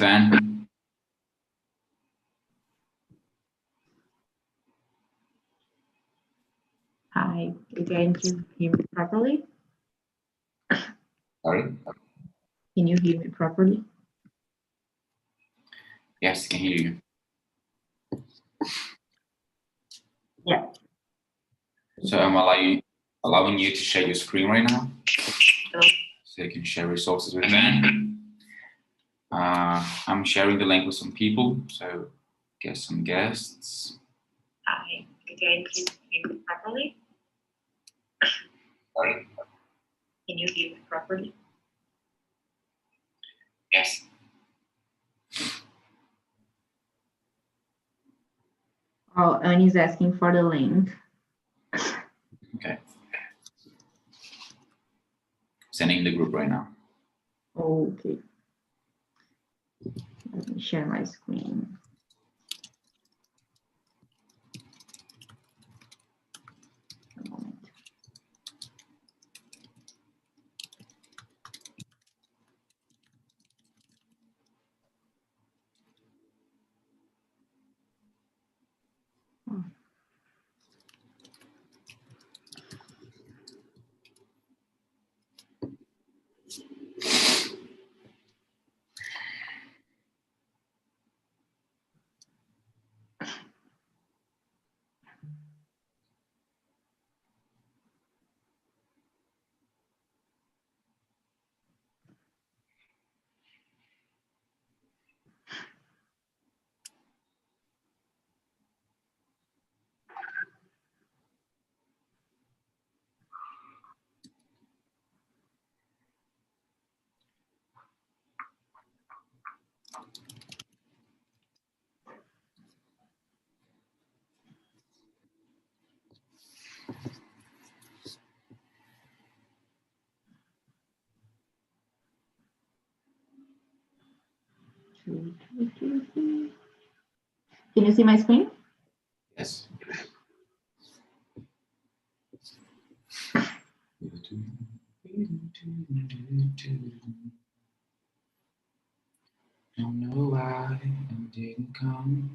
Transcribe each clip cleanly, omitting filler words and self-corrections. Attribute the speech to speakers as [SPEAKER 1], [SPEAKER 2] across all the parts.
[SPEAKER 1] Van.
[SPEAKER 2] Hi, can you hear me properly?
[SPEAKER 1] Sorry?
[SPEAKER 2] Can you hear me properly?
[SPEAKER 1] Yes, I can hear you.
[SPEAKER 2] Yeah.
[SPEAKER 1] So I'm allowing you to share your screen right now.
[SPEAKER 2] Okay.
[SPEAKER 1] So you can share resources with Van. I'm sharing the link with some people, so get some guests.
[SPEAKER 2] Hi, can you hear me properly?
[SPEAKER 1] Sorry?
[SPEAKER 2] Can you hear me properly?
[SPEAKER 1] Yes.
[SPEAKER 2] Oh, Annie's asking for the link.
[SPEAKER 1] Okay. Sending the group right now.
[SPEAKER 2] Okay. Let me share my screen. A moment. Oh. Can you see my screen?
[SPEAKER 1] Yes. Don't know why I didn't come.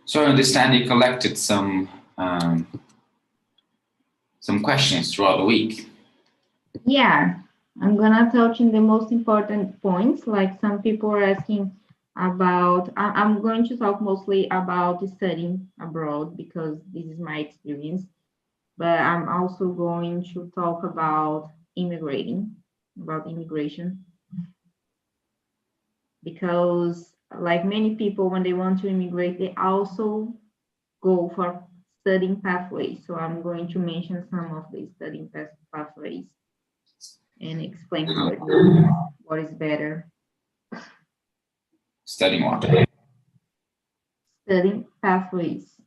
[SPEAKER 1] So I understand you collected some questions throughout the week.
[SPEAKER 2] Yeah, I'm gonna touch on the most important points. Like some people are asking about, I'm going to talk mostly about studying abroad because this is my experience, but I'm also going to talk about immigration, because like many people, when they want to immigrate, they also go for studying pathways. So I'm going to mention some of the studying pathways and explain how it works, what is better.
[SPEAKER 1] Studying what?
[SPEAKER 2] Studying pathways.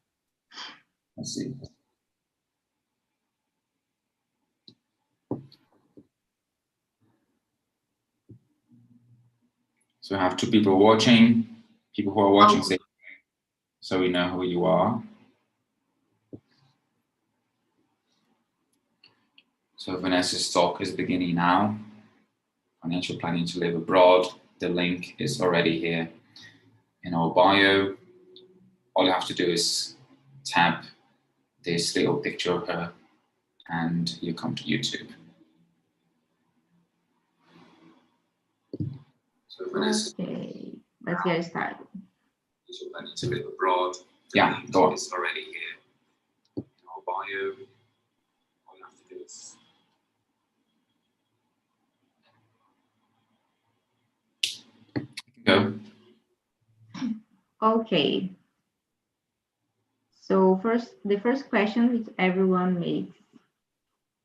[SPEAKER 1] I see. So I have two people watching. People who are watching, say, so we know who you are. So Vanessa's talk is beginning now. Financial planning to live abroad. The link is already here in our bio. All you have to do is tap this little picture of her and you come to YouTube. So Vanessa,
[SPEAKER 2] okay, let's get started.
[SPEAKER 1] Financial planning to live abroad. Yeah, go on. It's already here in our bio. All you have to do is go.
[SPEAKER 2] Okay. So the first question which everyone makes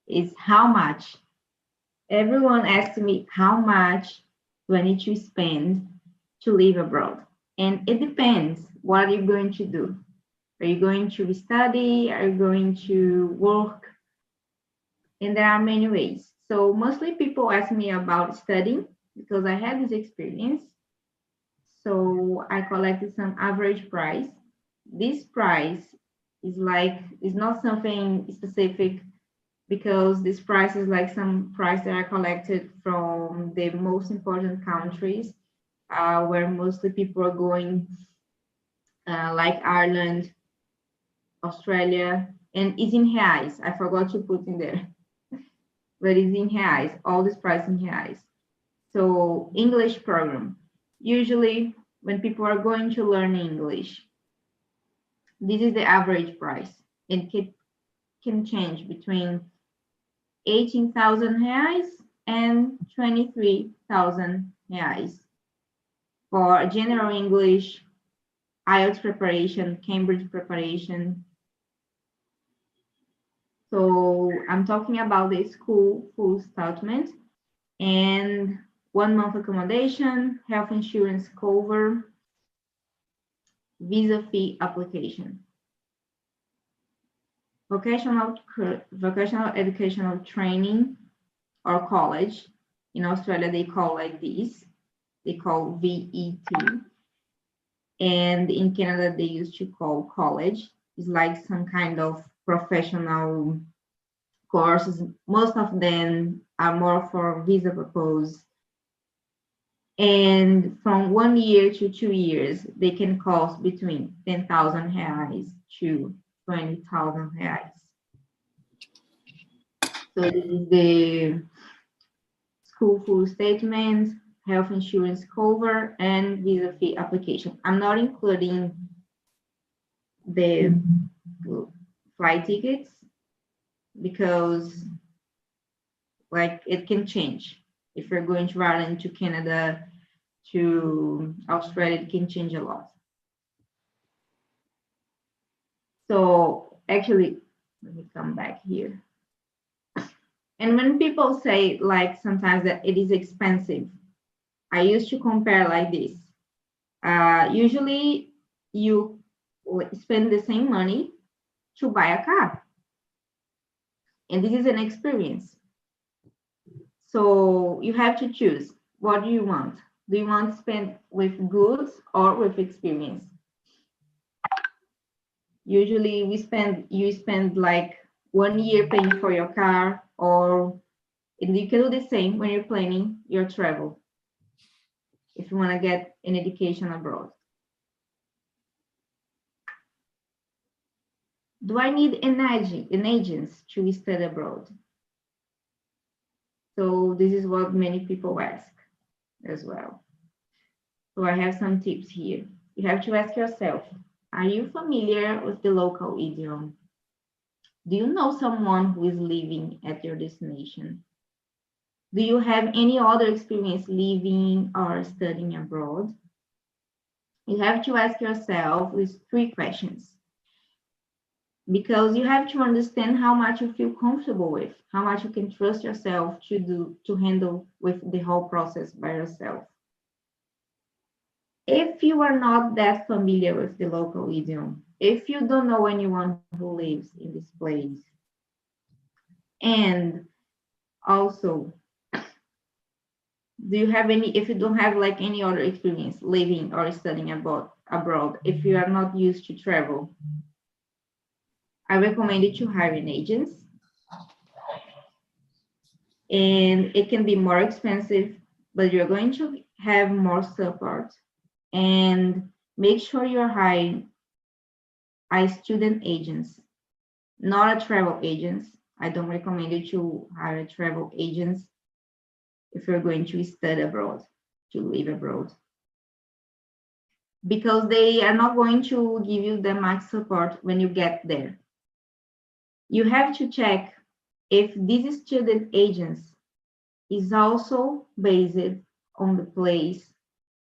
[SPEAKER 2] is how much? Everyone asks me how much do I need to spend to live abroad? And it depends. What are you going to do? Are you going to study? Are you going to work? And there are many ways. So mostly people ask me about studying because I had this experience. So I collected some average price. This price is not something specific because this price is like some price that are collected from the most important countries, where mostly people are going, like Ireland, Australia, and it's in reais. I forgot to put in there, but it's in reais. All this price in reais. So English program. Usually, when people are going to learn English, this is the average price. It can change between 18,000 reais and 23,000 reais. For general English, IELTS preparation, Cambridge preparation. So I'm talking about the school full statement and 1 month accommodation, health insurance cover, visa fee application. Vocational educational training or college. In Australia, they call like this. They call VET. And in Canada, they used to call college. It's like some kind of professional courses. Most of them are more for visa purpose. And from 1 year to 2 years, they can cost between 10,000 reais to 20,000 reais. So this is the school full statement, health insurance cover, and visa fee application. I'm not including the flight tickets because like it can change. If you're going to Ireland, to Canada, to Australia, it can change a lot. So actually, let me come back here. And when people say like sometimes that it is expensive, I used to compare like this. Usually you spend the same money to buy a car. And this is an experience. So you have to choose. What do you want? Do you want to spend with goods or with experience? Usually you spend like 1 year paying for your car, or and you can do the same when you're planning your travel. If you want to get an education abroad. Do I need an agent to study abroad? So this is what many people ask as well. So I have some tips here. You have to ask yourself, are you familiar with the local idiom? Do you know someone who is living at your destination? Do you have any other experience living or studying abroad? You have to ask yourself these 3 questions, because you have to understand how much you feel comfortable with, how much you can trust yourself to handle with the whole process by yourself. If you are not that familiar with the local idiom, if you don't know anyone who lives in this place, and also, do you have any, if you don't have like any other experience living or studying abroad, if you are not used to travel, I recommend you to hire an agent. And it can be more expensive, but you're going to have more support. And make sure you're hiring a student agents, not a travel agents. I don't recommend you to hire travel agents if you're going to study abroad, to live abroad, because they are not going to give you the max support when you get there. You have to check if this student agents is also based on the place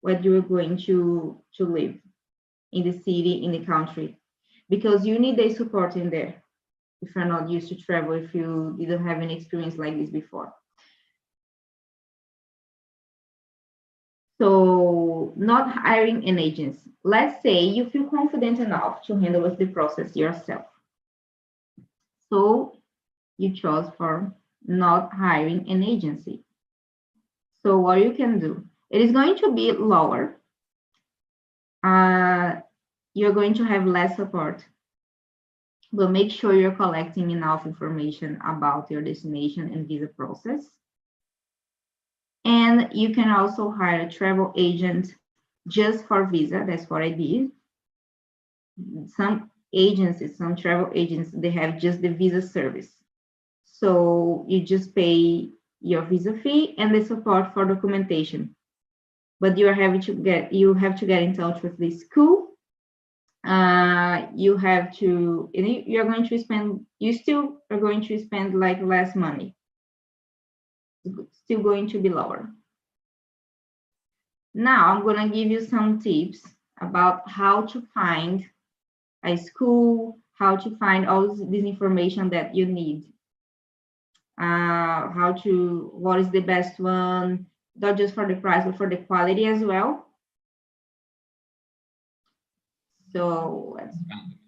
[SPEAKER 2] where you're going to live, in the city, in the country, because you need the support in there if you're not used to travel, if you didn't have any experience like this before. So not hiring an agent. Let's say you feel confident enough to handle with the process yourself. So you chose for not hiring an agency. So what you can do, it is going to be lower. You're going to have less support, but make sure you're collecting enough information about your destination and visa process. And you can also hire a travel agent just for visa. That's what I did. Some agencies, some travel agents, they have just the visa service. So you just pay your visa fee and the support for documentation. But you have to get in touch with the school. You have to, you're going to spend, you still are going to spend like less money. It's still going to be lower. Now I'm going to give you some tips about how to find a school, how to find all this information that you need. What is the best one, not just for the price, but for the quality as well. So let's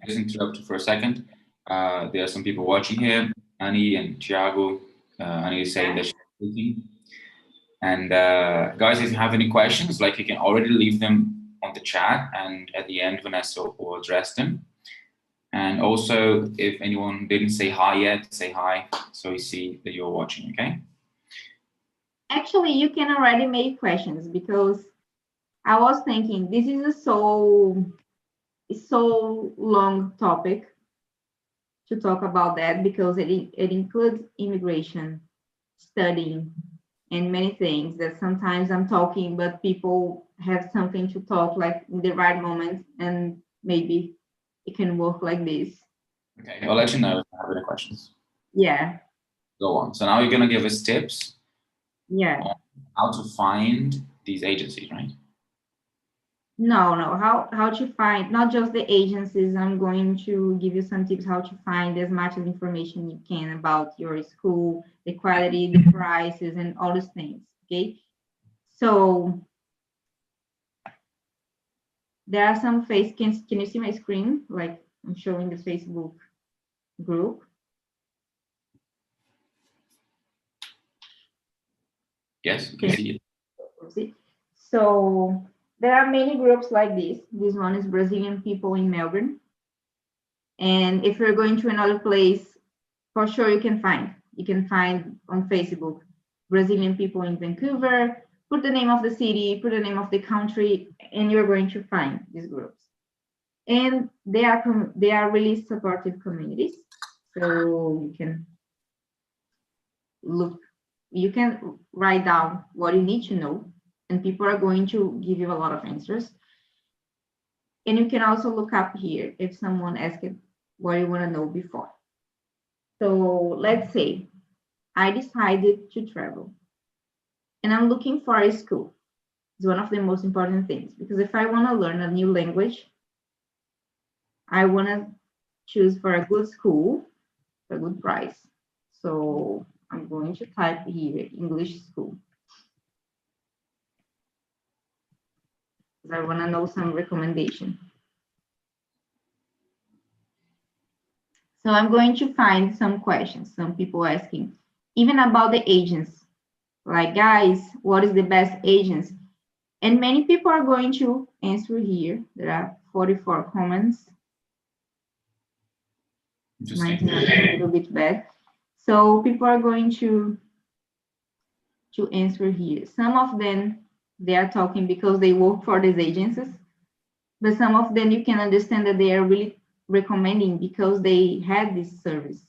[SPEAKER 1] just interrupt you for a second. There are some people watching here, Annie and Thiago. Annie is saying that she's speaking. And guys, if you have any questions, like you can already leave them on the chat, and at the end, Vanessa will address them. And also, if anyone didn't say hi yet, say hi, so we see that you're watching, okay?
[SPEAKER 2] Actually, you can already make questions, because I was thinking this is a so long topic to talk about that, because it includes immigration, studying, and many things that sometimes I'm talking, but people have something to talk like in the right moment, and maybe it can work like this.
[SPEAKER 1] Okay, I'll let you know if you have any questions.
[SPEAKER 2] Yeah.
[SPEAKER 1] Go on. So now you're gonna give us tips.
[SPEAKER 2] Yeah.
[SPEAKER 1] On how to find these agencies, right?
[SPEAKER 2] No, how to find not just the agencies. I'm going to give you some tips how to find as much as information you can about your school, the quality, the prices, and all those things. Okay. So there are some can you see my screen? Like I'm showing the Facebook group.
[SPEAKER 1] Yes, you can see it.
[SPEAKER 2] So there are many groups like this. This one is Brazilian people in Melbourne. And if you're going to another place, for sure you can find. You can find on Facebook Brazilian people in Vancouver. Put the name of the city, put the name of the country, and you're going to find these groups. And they are really supportive communities. So you can look, you can write down what you need to know, and people are going to give you a lot of answers. And you can also look up here if someone asked what you want to know before. So let's say I decided to travel and I'm looking for a school. It's one of the most important things, because if I want to learn a new language, I want to choose for a good school, a good price. So I'm going to type here English school, because I want to know some recommendation. So I'm going to find some questions, some people asking, even about the agents. Like, guys, what is the best agents? And many people are going to answer here. There are 44 comments. 19 is a little bit bad. So people are going to answer here. Some of them, they are talking because they work for these agencies. But some of them, you can understand that they are really recommending because they had this service.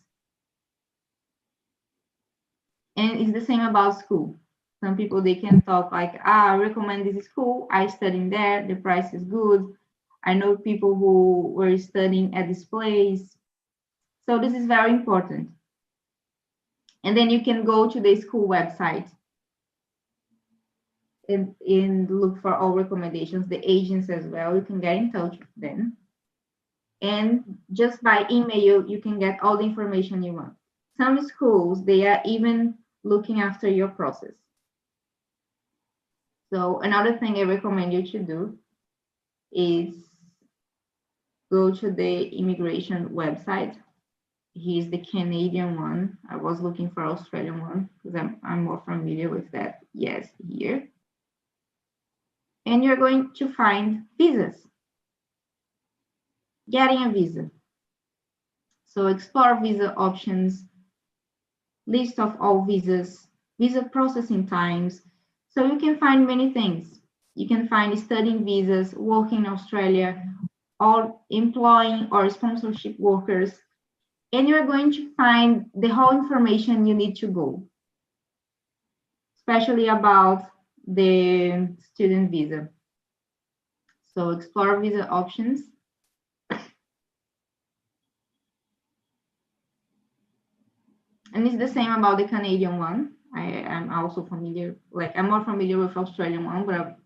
[SPEAKER 2] And it's the same about school. Some people, they can talk like, I recommend this school. I studied there. The price is good. I know people who were studying at this place. So this is very important. And then you can go to the school website and look for all recommendations, the agents as well. You can get in touch with them. And just by email, you can get all the information you want. Some schools, they are even looking after your process. So another thing I recommend you to do is go to the immigration website. Here's the Canadian one. I was looking for Australian one because I'm more familiar with that. Yes, here. And you're going to find visas. Getting a visa. So explore visa options, list of all visas, visa processing times. So you can find many things. You can find studying visas, working in Australia, or employing or sponsorship workers. And you're going to find the whole information you need to go, especially about the student visa. So explore visa options. And it's the same about the Canadian one. I am also familiar, like I'm more familiar with Australian one, but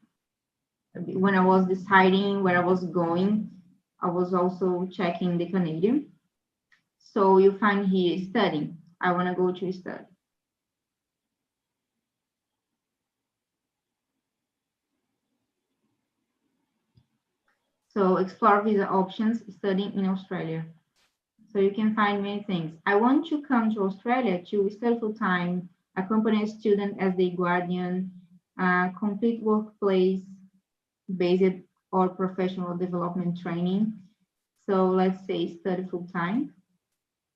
[SPEAKER 2] when I was deciding where I was going, I was also checking the Canadian. So you find here studying. I want to go to study. So explore visa options, studying in Australia. So you can find many things. I want to come to Australia to study full time, accompany a student as their guardian, complete workplace based or professional development training. So let's say study full time,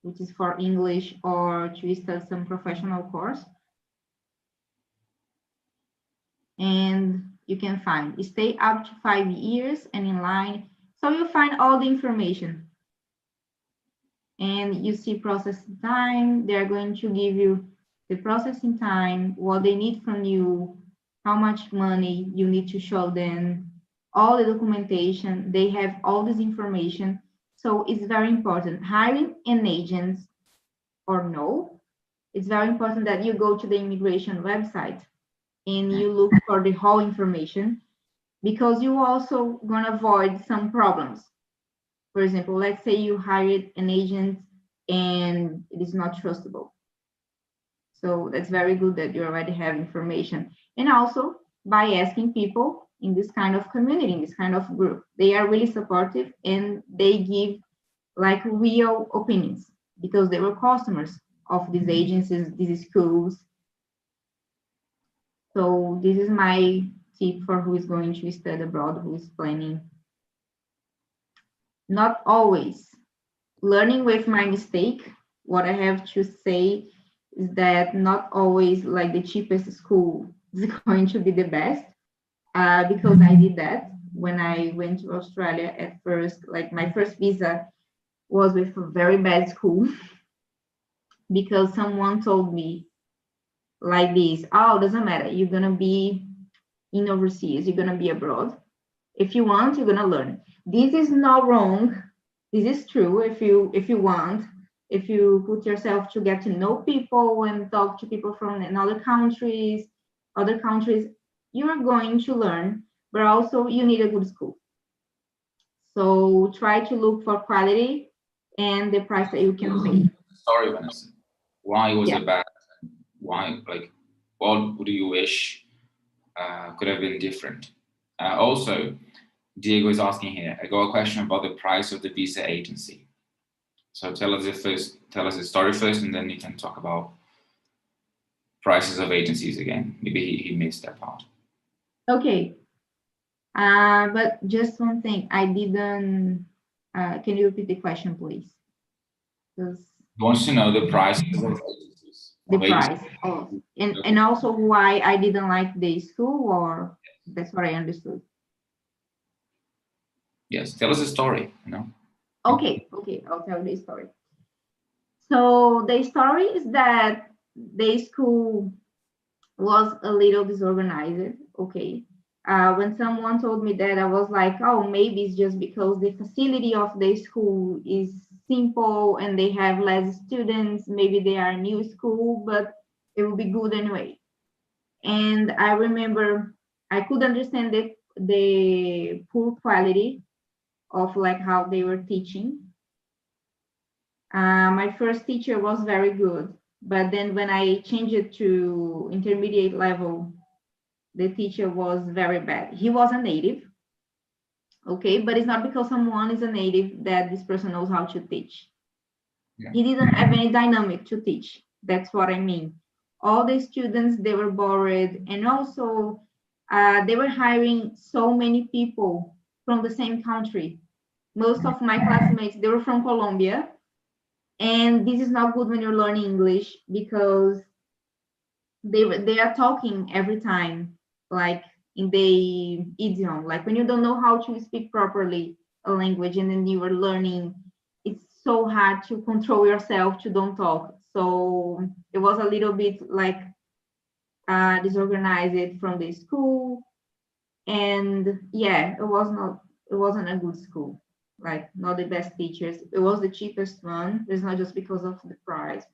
[SPEAKER 2] which is for English or to study some professional course. And you can find stay up to 5 years and in line. So you find all the information. And you see processing time. They're going to give you the processing time, what they need from you, how much money you need to show them, all the documentation. They have all this information. So it's very important. Hiring an agent or no, it's very important that you go to the immigration website and you look for the whole information, because you also gonna avoid some problems. For example, let's say you hired an agent and it is not trustable. So that's very good that you already have information. And also by asking people in this kind of community, in this kind of group, they are really supportive and they give like real opinions because they were customers of these agencies, these schools. So this is my tip for who is going to study abroad, who is planning. Not always. Learning with my mistake, what I have to say is that not always like the cheapest school is going to be the best, because I did that when I went to Australia at first. Like my first visa was with a very bad school because someone told me like this, oh, doesn't matter, you're gonna be in overseas, you're gonna be abroad. If you want, you're gonna learn. This is not wrong. This is true. If you want, if you put yourself to get to know people and talk to people from other countries, you are going to learn. But also, you need a good school. So try to look for quality and the price that you can pay.
[SPEAKER 1] Sorry, Vanessa. Why was
[SPEAKER 2] Yeah.
[SPEAKER 1] it bad? Why, like, what do you wish could have been different? Also, Diego is asking here, I got a question about the price of the visa agency. So tell us the story first, and then you can talk about prices of agencies again. Maybe he missed that part.
[SPEAKER 2] Okay. But just one thing, I didn't. Can you repeat the question, please? Because
[SPEAKER 1] He wants to know the prices of agencies.
[SPEAKER 2] the price. Oh, and also why I didn't like the school, or that's what I understood.
[SPEAKER 1] Yes, tell us the story, you know.
[SPEAKER 2] Okay, I'll tell the story. So the story is that the school was a little disorganized. Okay. When someone told me that, I was like, oh, maybe it's just because the facility of the school is simple and they have less students. Maybe they are a new school, but it will be good anyway. And I remember I could understand the poor quality of like how they were teaching. My first teacher was very good, but then when I changed it to intermediate level, the teacher was very bad. He was a native, okay, but it's not because someone is a native that this person knows how to teach.
[SPEAKER 1] Yeah.
[SPEAKER 2] He didn't have any dynamic to teach. That's what I mean. All the students, they were bored, and also they were hiring so many people from the same country. Most of my classmates, they were from Colombia, And this is not good when you're learning English because they are talking every time, like in the idiom. Like when you don't know how to speak properly a language and then you are learning, it's so hard to control yourself to don't talk. So it was a little bit like disorganized from the school, and yeah, it wasn't a good school. Like not the best teachers. It was the cheapest one. It's not just because of the price.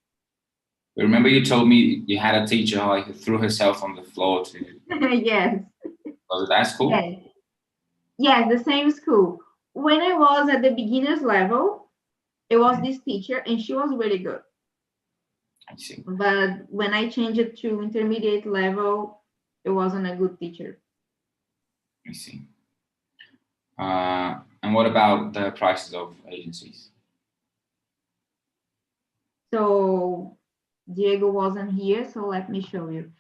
[SPEAKER 1] Remember you told me you had a teacher who threw herself on the floor to,
[SPEAKER 2] Yes,
[SPEAKER 1] was it that school?
[SPEAKER 2] yes, yes, the same school. When I was at the beginners level, it was this teacher and she was really good.
[SPEAKER 1] I see.
[SPEAKER 2] But when I changed it to intermediate level, it wasn't a good teacher.
[SPEAKER 1] I see. And what about the prices of agencies?
[SPEAKER 2] So Diego wasn't here, so let me show you.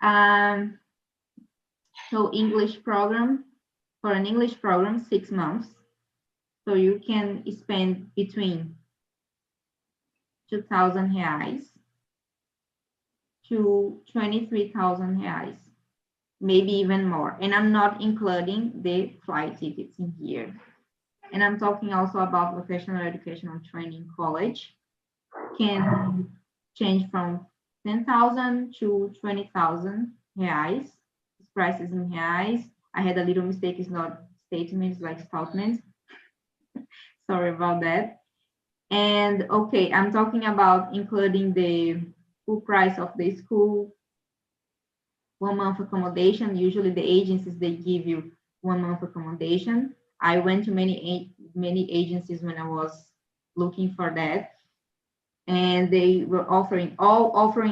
[SPEAKER 2] Um, so English program, for an English program, 6 months. So you can spend between 2,000 reais to 23,000 reais, maybe even more. And I'm not including the flight tickets in here. And I'm talking also about vocational educational training college. Can change from 10,000 to 20,000 reais. This price is in reais. I had a little mistake. It's not statements, like statements. Sorry about that. And okay, I'm talking about including the full price of the school, 1 month accommodation. Usually the agencies, they give you 1 month accommodation. I went to many agencies when I was looking for that, and they were offering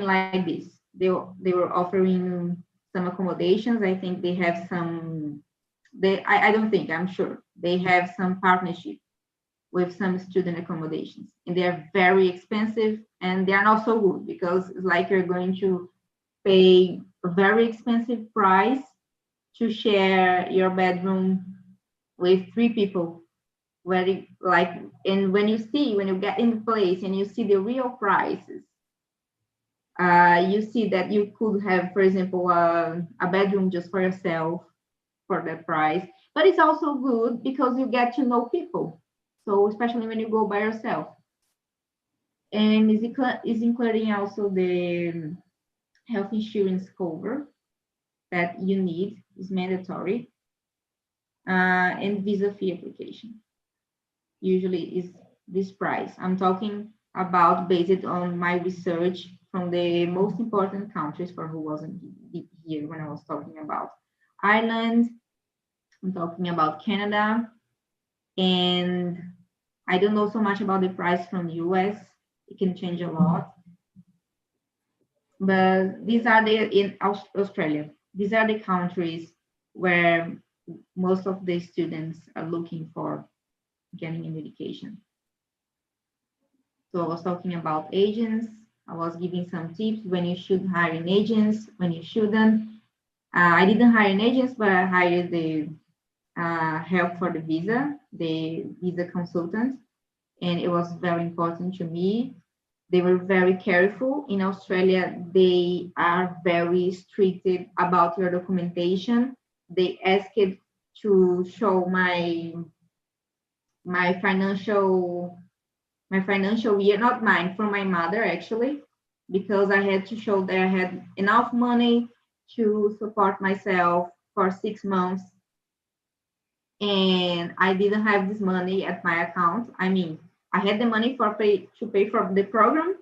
[SPEAKER 2] like this. They were offering some accommodations. I think they have some. I don't think, I'm sure they have some partnership with some student accommodations, and they are very expensive and they are not so good because it's like you're going to pay a very expensive price to share your bedroom with 3 people. Very like, and when you get in the place and you see the real prices, you see that you could have, for example, a bedroom just for yourself for that price. But it's also good because you get to know people. So especially when you go by yourself, and is including also the health insurance cover that you need, is mandatory, and visa fee application. Usually is this price. I'm talking about based on my research from the most important countries for who wasn't here when I was talking about Ireland. I'm talking about Canada, and I don't know so much about the price from the US. It can change a lot, but these are the in Australia. These are the countries where most of the students are looking for getting an education. So I was talking about agents. I was giving some tips when you should hire an agent, when you shouldn't. I didn't hire an agent, but I hired the help for the visa consultant, and it was very important to me. They were very careful. In Australia, they are very strict about your documentation. They asked to show my financial year, not mine, from my mother actually, because I had to show that I had enough money to support myself for 6 months, and I didn't have this money at my account. I mean, I had the money to pay for the program,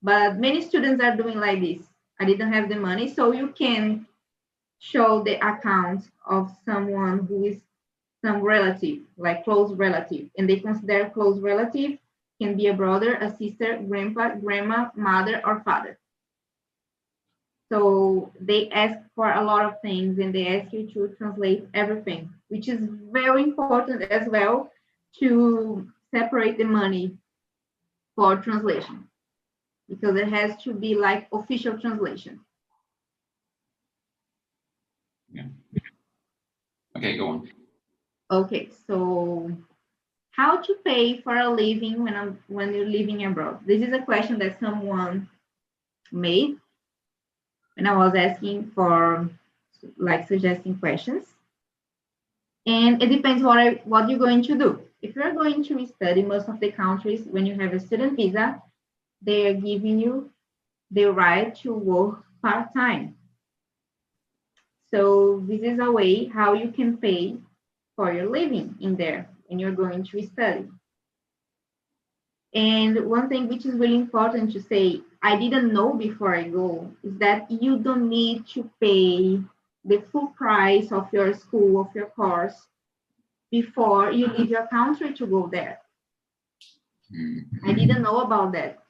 [SPEAKER 2] but many students are doing like this. I didn't have the money, so you can show the account of someone who is some relative, like close relative, and they consider close relative can be a brother, a sister, grandpa, grandma, mother, or father. So they ask for a lot of things and they ask you to translate everything, which is very important as well to separate the money for translation because it has to be like official translation.
[SPEAKER 1] Yeah. Okay, go on.
[SPEAKER 2] Okay, so how to pay for a living when you're living abroad. This is a question that someone made when I was asking for like suggesting questions. And it depends what you're going to do. If you're going to study, most of the countries, when you have a student visa, they are giving you the right to work part-time. So this is a way how you can pay for your living in there when you're going to study. And one thing which is really important to say, I didn't know before I go, is that you don't need to pay the full price of your school, of your course, before you leave your country to go there. I didn't know about that.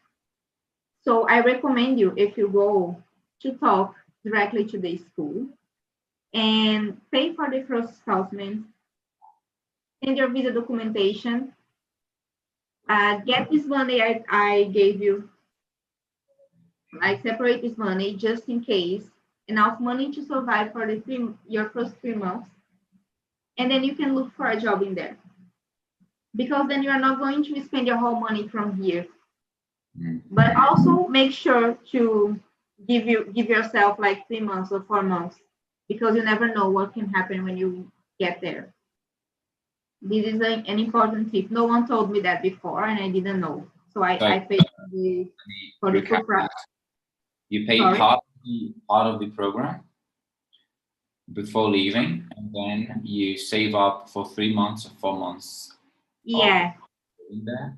[SPEAKER 2] So I recommend you, if you go, to talk directly to the school and pay for the first installment and your visa documentation. Get this money I gave you, like separate this money just in case, enough money to survive for your first 3 months, and then you can look for a job in there. Because then you are not going to spend your whole money from here. But also make sure to give yourself like 3 months or 4 months, because you never know what can happen when you get there. This is an important tip. No one told me that before, and I didn't know. So I paid for the full price.
[SPEAKER 1] You paid part of the program before leaving, and then you save up for 3 months or 4 months.
[SPEAKER 2] Yeah.
[SPEAKER 1] There,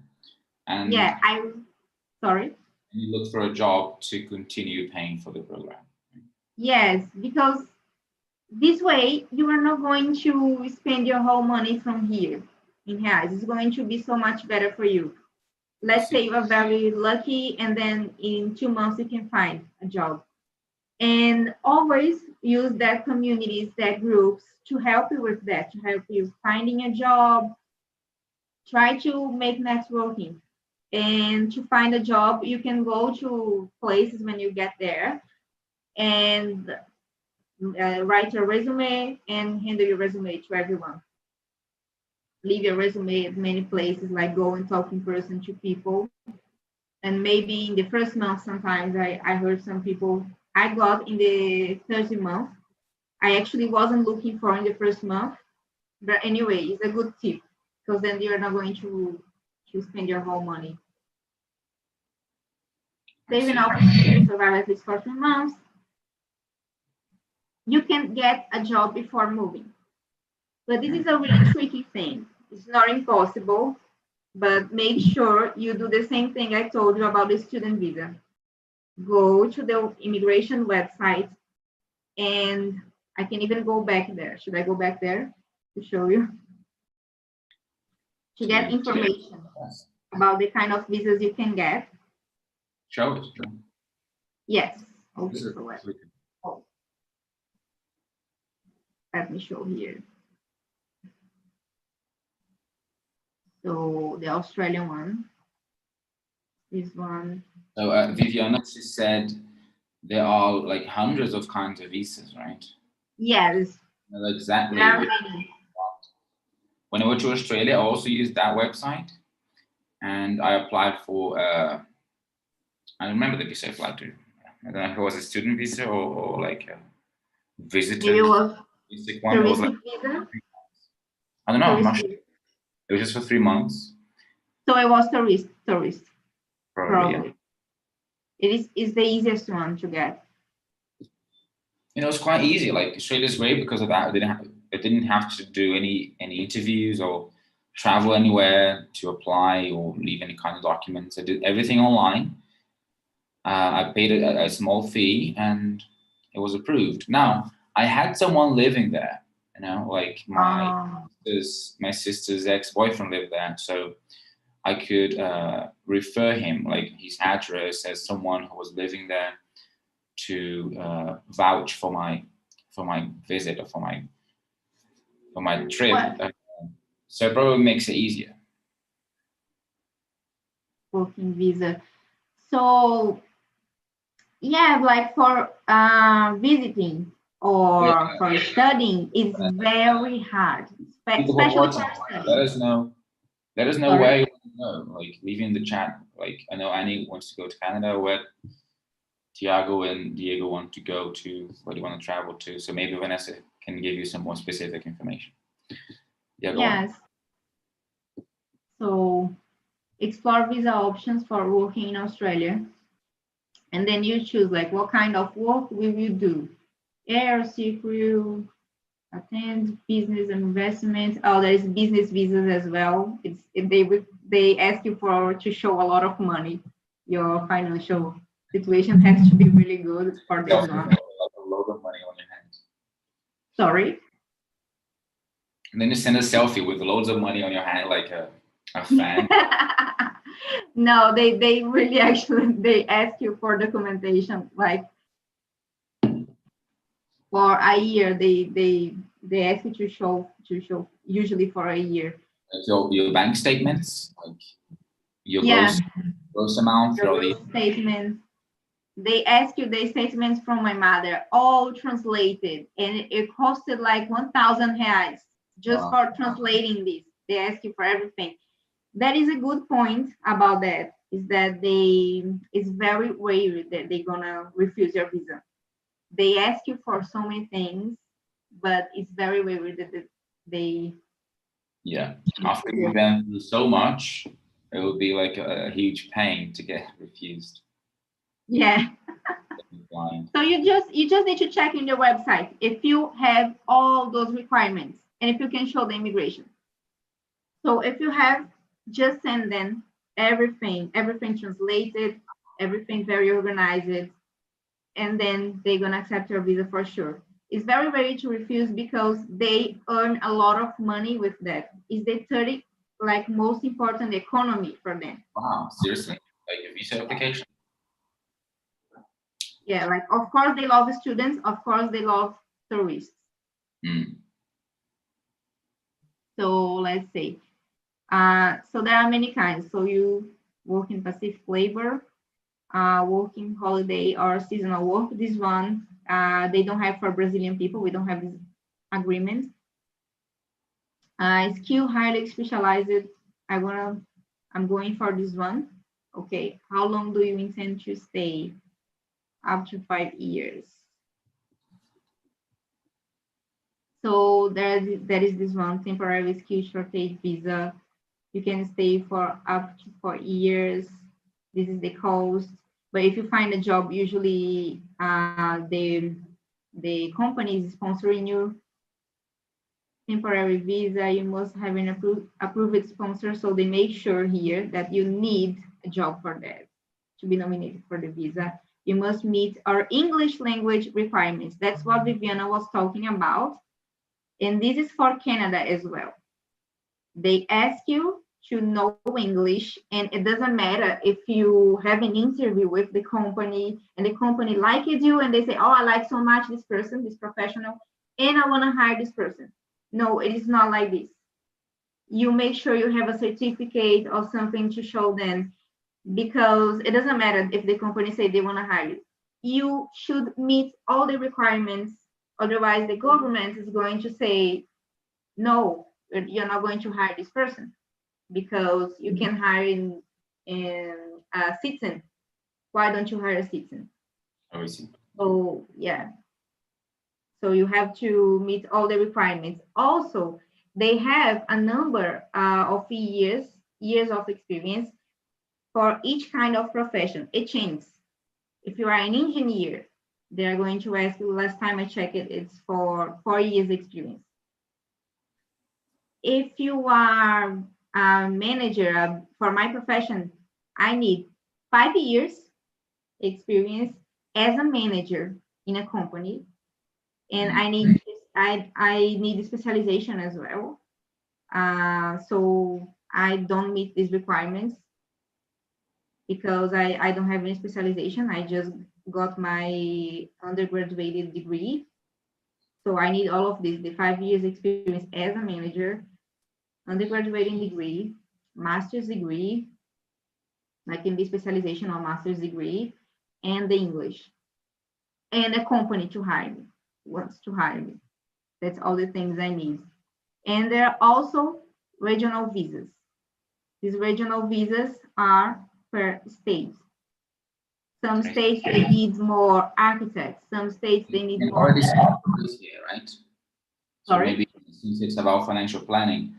[SPEAKER 1] and
[SPEAKER 2] yeah, sorry.
[SPEAKER 1] You look for a job to continue paying for the program.
[SPEAKER 2] Yes, because this way you are not going to spend your whole money from here in reais. It's going to be so much better for you. Let's say you are very lucky, and then in 2 months you can find a job. And always use that communities, that groups, to help you with that, to help you finding a job. Try to make networking. And to find a job, you can go to places when you get there and write your resume and hand your resume to everyone. Leave your resume at many places, like go and talk in person to people. And maybe in the first month, sometimes I heard some people, I got in the 30th month. I actually wasn't looking for in the first month. But anyway, it's a good tip, because then you're not going to spend your whole money. Saving up to survive at least for 3 months. You can get a job before moving. But this is a really tricky thing. It's not impossible, but make sure you do the same thing I told you about the student visa. Go to the immigration website, and I can even go back there. Should I go back there to show you? To get information about the kind of visas you can get.
[SPEAKER 1] Show it.
[SPEAKER 2] Yes. Okay. Let me show here. So the Australian one. This one.
[SPEAKER 1] So Viviana, she said there are like hundreds of kinds of visas, right?
[SPEAKER 2] Yes.
[SPEAKER 1] Exactly. When I went to Australia, I also used that website, and I applied for. I remember the visa I applied to. I don't know if it was a student visa or like a visitor.
[SPEAKER 2] Maybe it was
[SPEAKER 1] one. It was like,
[SPEAKER 2] visa.
[SPEAKER 1] I don't know. I'm not sure. It was just for 3 months.
[SPEAKER 2] So it was tourist.
[SPEAKER 1] Probably. Yeah.
[SPEAKER 2] It's the easiest one to get.
[SPEAKER 1] You know, it's quite easy. Like Australia's great because of that. I didn't have to do any interviews or travel anywhere to apply or leave any kind of documents. I did everything online. I paid a small fee and it was approved. Now, I had someone living there, you know, like my sister's ex-boyfriend lived there. So I could refer him, like his address, as someone who was living there to vouch for my visit or for my trip. So it probably makes it easier.
[SPEAKER 2] Working visa. So yeah, like for visiting or for studying, it's very hard.
[SPEAKER 1] Let us know Let us know
[SPEAKER 2] Sorry?
[SPEAKER 1] where you want to go. Like, leave in the chat. Like, I know Annie wants to go to Canada. Where Tiago and Diego want to go to? Where do you want to travel to? So maybe Vanessa can give you some more specific information. Yeah, go on.
[SPEAKER 2] Yes. So explore visa options for working in Australia. And then you choose like what kind of work will you do? Air, sea crew, attend business and investment. Oh, there is business visas as well. They ask you for to show a lot of money. Your financial situation has to be really good for this one.
[SPEAKER 1] A load of money on your hands.
[SPEAKER 2] Sorry.
[SPEAKER 1] And then you send a selfie with loads of money on your hand, like a fan.
[SPEAKER 2] No, they really actually they ask you for documentation like for a year. They ask you to show usually for a year.
[SPEAKER 1] Like your bank statements, like your
[SPEAKER 2] Yeah,
[SPEAKER 1] gross amount
[SPEAKER 2] your
[SPEAKER 1] for the
[SPEAKER 2] gross statements. They ask you the statements from my mother, all translated, and it costed like 1,000 reais just for translating this. They ask you for everything. That is a good point about that, is that it's very rare that they're gonna refuse your visa. They ask you for so many things, but it's very rare that they
[SPEAKER 1] yeah. After you've been through so much, it would be like a huge pain to get refused.
[SPEAKER 2] yeah. So you just need to check in the website if you have all those requirements and if you can show the immigration. So if you have, just send them everything translated, everything very organized, and then they're gonna accept your visa for sure. It's very rare to refuse because they earn a lot of money with that. It's the 30 like most important economy for them.
[SPEAKER 1] Wow, seriously? Like a visa application?
[SPEAKER 2] Yeah, like of course they love students, of course they love tourists. So let's say, so there are many kinds. So you work in Pacific labor, working holiday or seasonal work. This one, they don't have for Brazilian people. We don't have this agreement. Skill highly specialized. I'm going for this one. Okay, how long do you intend to stay? Up to 5 years. So there is this one, temporary skill shortage visa. You can stay for up to 4 years. This is the cost. But if you find a job, usually the company is sponsoring you. Temporary visa, you must have an approved sponsor. So they make sure here that you need a job for that to be nominated for the visa. You must meet our English language requirements. That's what Viviana was talking about. And this is for Canada as well. They ask you to know English, and it doesn't matter if you have an interview with the company and the company liked you and they say, oh, I like so much this person, this professional, and I want to hire this person. No, it is not like this. You make sure you have a certificate or something to show them, because it doesn't matter if the company say they want to hire you. You should meet all the requirements. Otherwise, the government is going to say, no, you're not going to hire this person because you can hire in a citizen. Why don't you hire a citizen?
[SPEAKER 1] Oh, I see.
[SPEAKER 2] Oh, yeah. So you have to meet all the requirements. Also, they have a number of years of experience for each kind of profession. It changes. If you are an engineer, they are going to ask you, last time I checked it, it's for 4 years experience. If you are a manager, for my profession, I need 5 years experience as a manager in a company. And I need specialization as well. So I don't meet these requirements because I don't have any specialization. I just got my undergraduate degree. So I need all of this, the 5 years experience as a manager, undergraduate degree, master's degree, like in the specialization or master's degree, and the English, and a company to hire me, wants to hire me. That's all the things I need. And there are also regional visas. These regional visas are per state. Some states they need more architects. Some states they need
[SPEAKER 1] And
[SPEAKER 2] more.
[SPEAKER 1] already this here, right? So
[SPEAKER 2] Sorry?
[SPEAKER 1] maybe since it's about financial planning,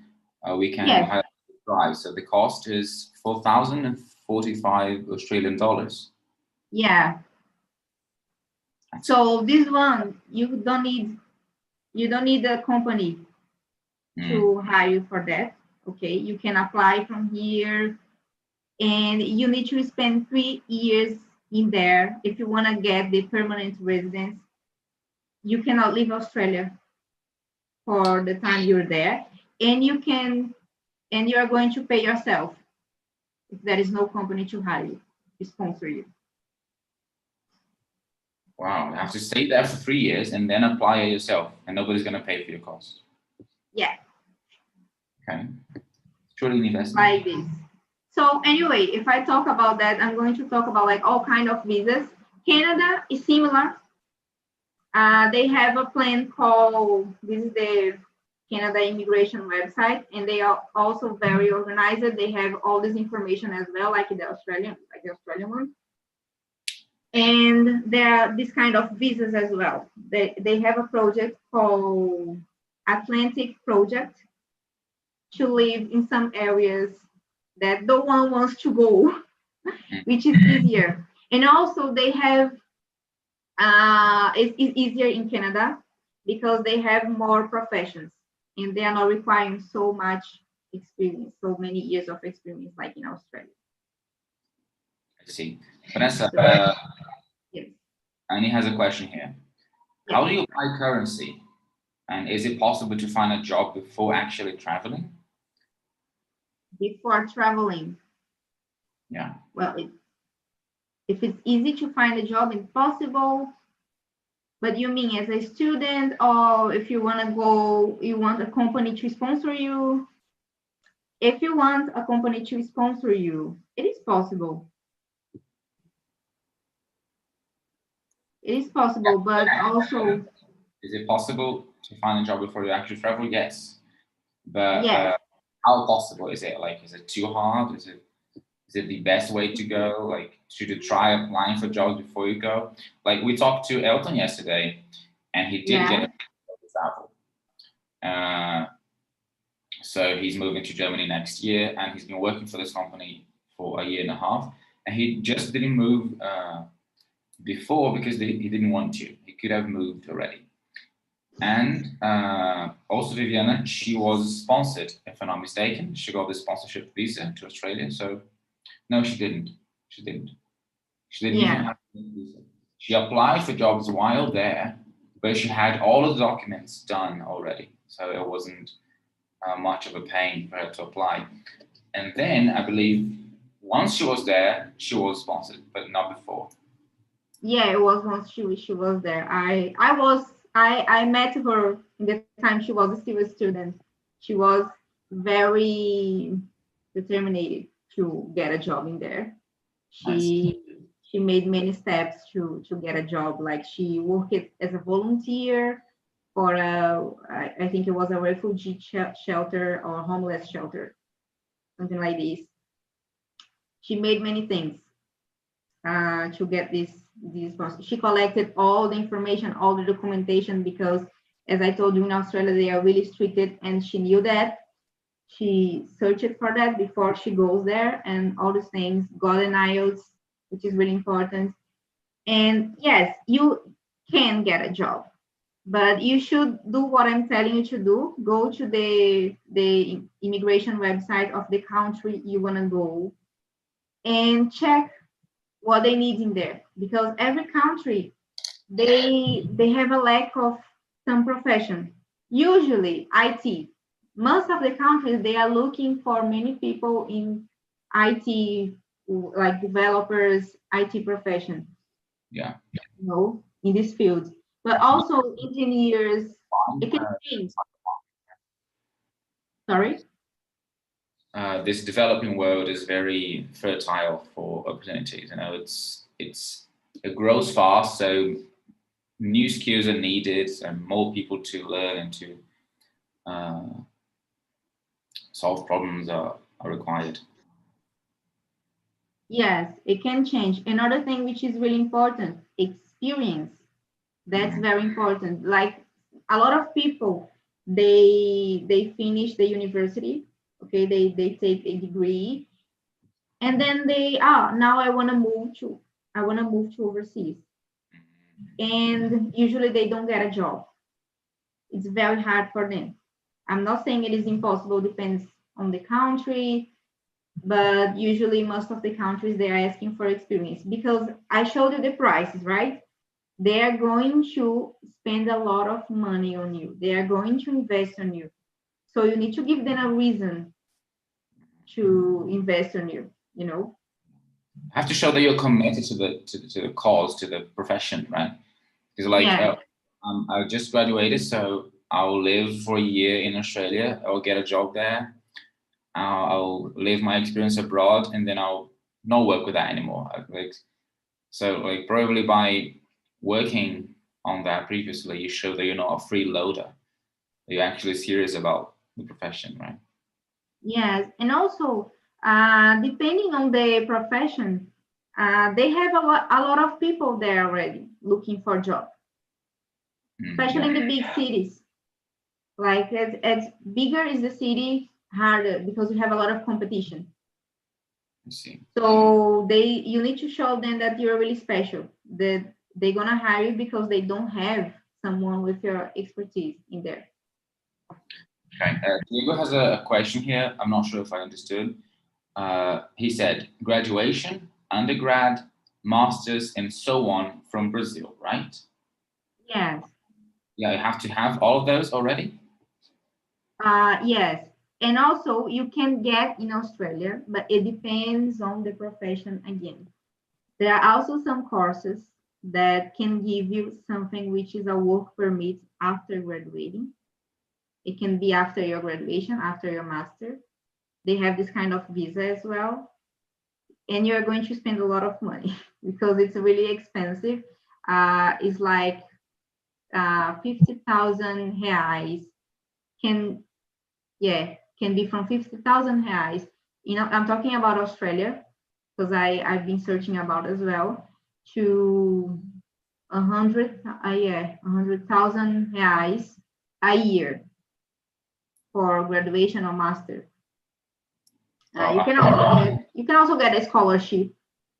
[SPEAKER 1] we can
[SPEAKER 2] Yes.
[SPEAKER 1] highlight the price. So the cost is 4,045 Australian dollars.
[SPEAKER 2] Yeah. So this one you don't need a company to hire you for that. Okay, you can apply from here, and you need to spend 3 years in there if you want to get the permanent residence. You cannot leave Australia for the time you're there, and you are going to pay yourself if there is no company to hire you, to sponsor you.
[SPEAKER 1] Wow, you have to stay there for 3 years and then apply it yourself, and nobody's going to pay for your cost.
[SPEAKER 2] Yeah.
[SPEAKER 1] Okay. It's truly an investment.
[SPEAKER 2] Like this. So anyway, if I talk about that, I'm going to talk about like all kind of visas. Canada is similar. They have a plan called, this is the Canada immigration website, and they are also very organized. They have all this information as well, like the Australian one. And there are this kind of visas as well. They have a project called Atlantic Project to live in some areas that no one wants to go, which is easier. And also they have, it's easier in Canada because they have more professions and they are not requiring so much experience, so many years of experience like in Australia.
[SPEAKER 1] I see. Vanessa,
[SPEAKER 2] Yes.
[SPEAKER 1] Annie has a question here.
[SPEAKER 2] Yes.
[SPEAKER 1] How do you apply currency? And is it possible to find a job before actually traveling?
[SPEAKER 2] Before traveling?
[SPEAKER 1] Yeah.
[SPEAKER 2] Well, if it's easy to find a job, it's possible. But you mean as a student, or if you want to go, you want a company to sponsor you? If you want a company to sponsor you, it is possible. It is possible, but also...
[SPEAKER 1] Is it possible to find a job before you actually travel? Yes. But
[SPEAKER 2] yes.
[SPEAKER 1] How possible is it? Like, is it too hard? Is it the best way to go? Like, should you try applying for jobs before you go? Like, we talked to Elton yesterday, and he did get a job to travel. So he's moving to Germany next year, and he's been working for this company for a year and a half, and he just didn't move before because he didn't want to. He could have moved already. And also Viviana, she was sponsored, if I'm not mistaken. She got the sponsorship visa to Australia. So no, she didn't. She didn't even have a visa. She applied for jobs while there, but she had all of the documents done already. So it wasn't much of a pain for her to apply. And then I believe once she was there, she was sponsored, but not before.
[SPEAKER 2] Yeah, it was once she was there. I met her in the time she was still a student. She was very determined to get a job in there. She made many steps to get a job. Like she worked as a volunteer for I think it was a refugee shelter or homeless shelter, something like this. She made many things to get this process. She collected all the information, all the documentation, because as I told you, in Australia, they are really strict, and she knew that. She searched for that before she goes there, and all these things, got an IELTS, which is really important. And yes, you can get a job, but you should do what I'm telling you to do. Go to the immigration website of the country you want to go and check what they need in there, because every country they have a lack of some profession, usually IT. Most of the countries they are looking for many people in IT, like developers, IT profession,
[SPEAKER 1] Yeah.
[SPEAKER 2] in this field, but also engineers. It can change. Sorry.
[SPEAKER 1] This developing world is very fertile for opportunities. It grows fast, so new skills are needed, and more people to learn and to solve problems are are required.
[SPEAKER 2] Yes, it can change. Another thing which is really important, experience. That's very important. Like a lot of people, they finish the university, okay, they take a degree, and then now I want to move to overseas. And usually they don't get a job. It's very hard for them. I'm not saying it is impossible, depends on the country, but usually most of the countries they are asking for experience because I showed you the prices, right? They are going to spend a lot of money on you. They are going to invest on you. So you need to give them a reason to invest on you, you know?
[SPEAKER 1] Have to show that you're committed to the cause, to the profession, right? Because like
[SPEAKER 2] Yeah.
[SPEAKER 1] I just graduated, so I'll live for a year in Australia. I'll get a job there. I'll live my experience abroad, and then I'll not work with that anymore. Like so, like probably by working on that previously, you show that you're not a freeloader. You're actually serious about the profession, right?
[SPEAKER 2] Yes. And also, depending on the profession, they have a lot of people there already looking for job, especially in the big cities. Like as bigger is the city, harder because you have a lot of competition.
[SPEAKER 1] I see.
[SPEAKER 2] So you need to show them that you're really special. That they're gonna hire you because they don't have someone with your expertise in there.
[SPEAKER 1] Okay. Diego has a question here. I'm not sure if I understood. He said graduation, undergrad, masters, and so on from Brazil, right?
[SPEAKER 2] Yes.
[SPEAKER 1] Yeah, you have to have all of those already.
[SPEAKER 2] Yes. And also you can get in Australia, but it depends on the profession again. There are also some courses that can give you something which is a work permit after graduating. It can be after your graduation, after your master. They have this kind of visa as well. And you're going to spend a lot of money because it's really expensive. It's like 50,000 reais can be from 50,000 reais. I'm talking about Australia because I've been searching about as well to 100,000 reais a year for graduation or master. You can also get a scholarship,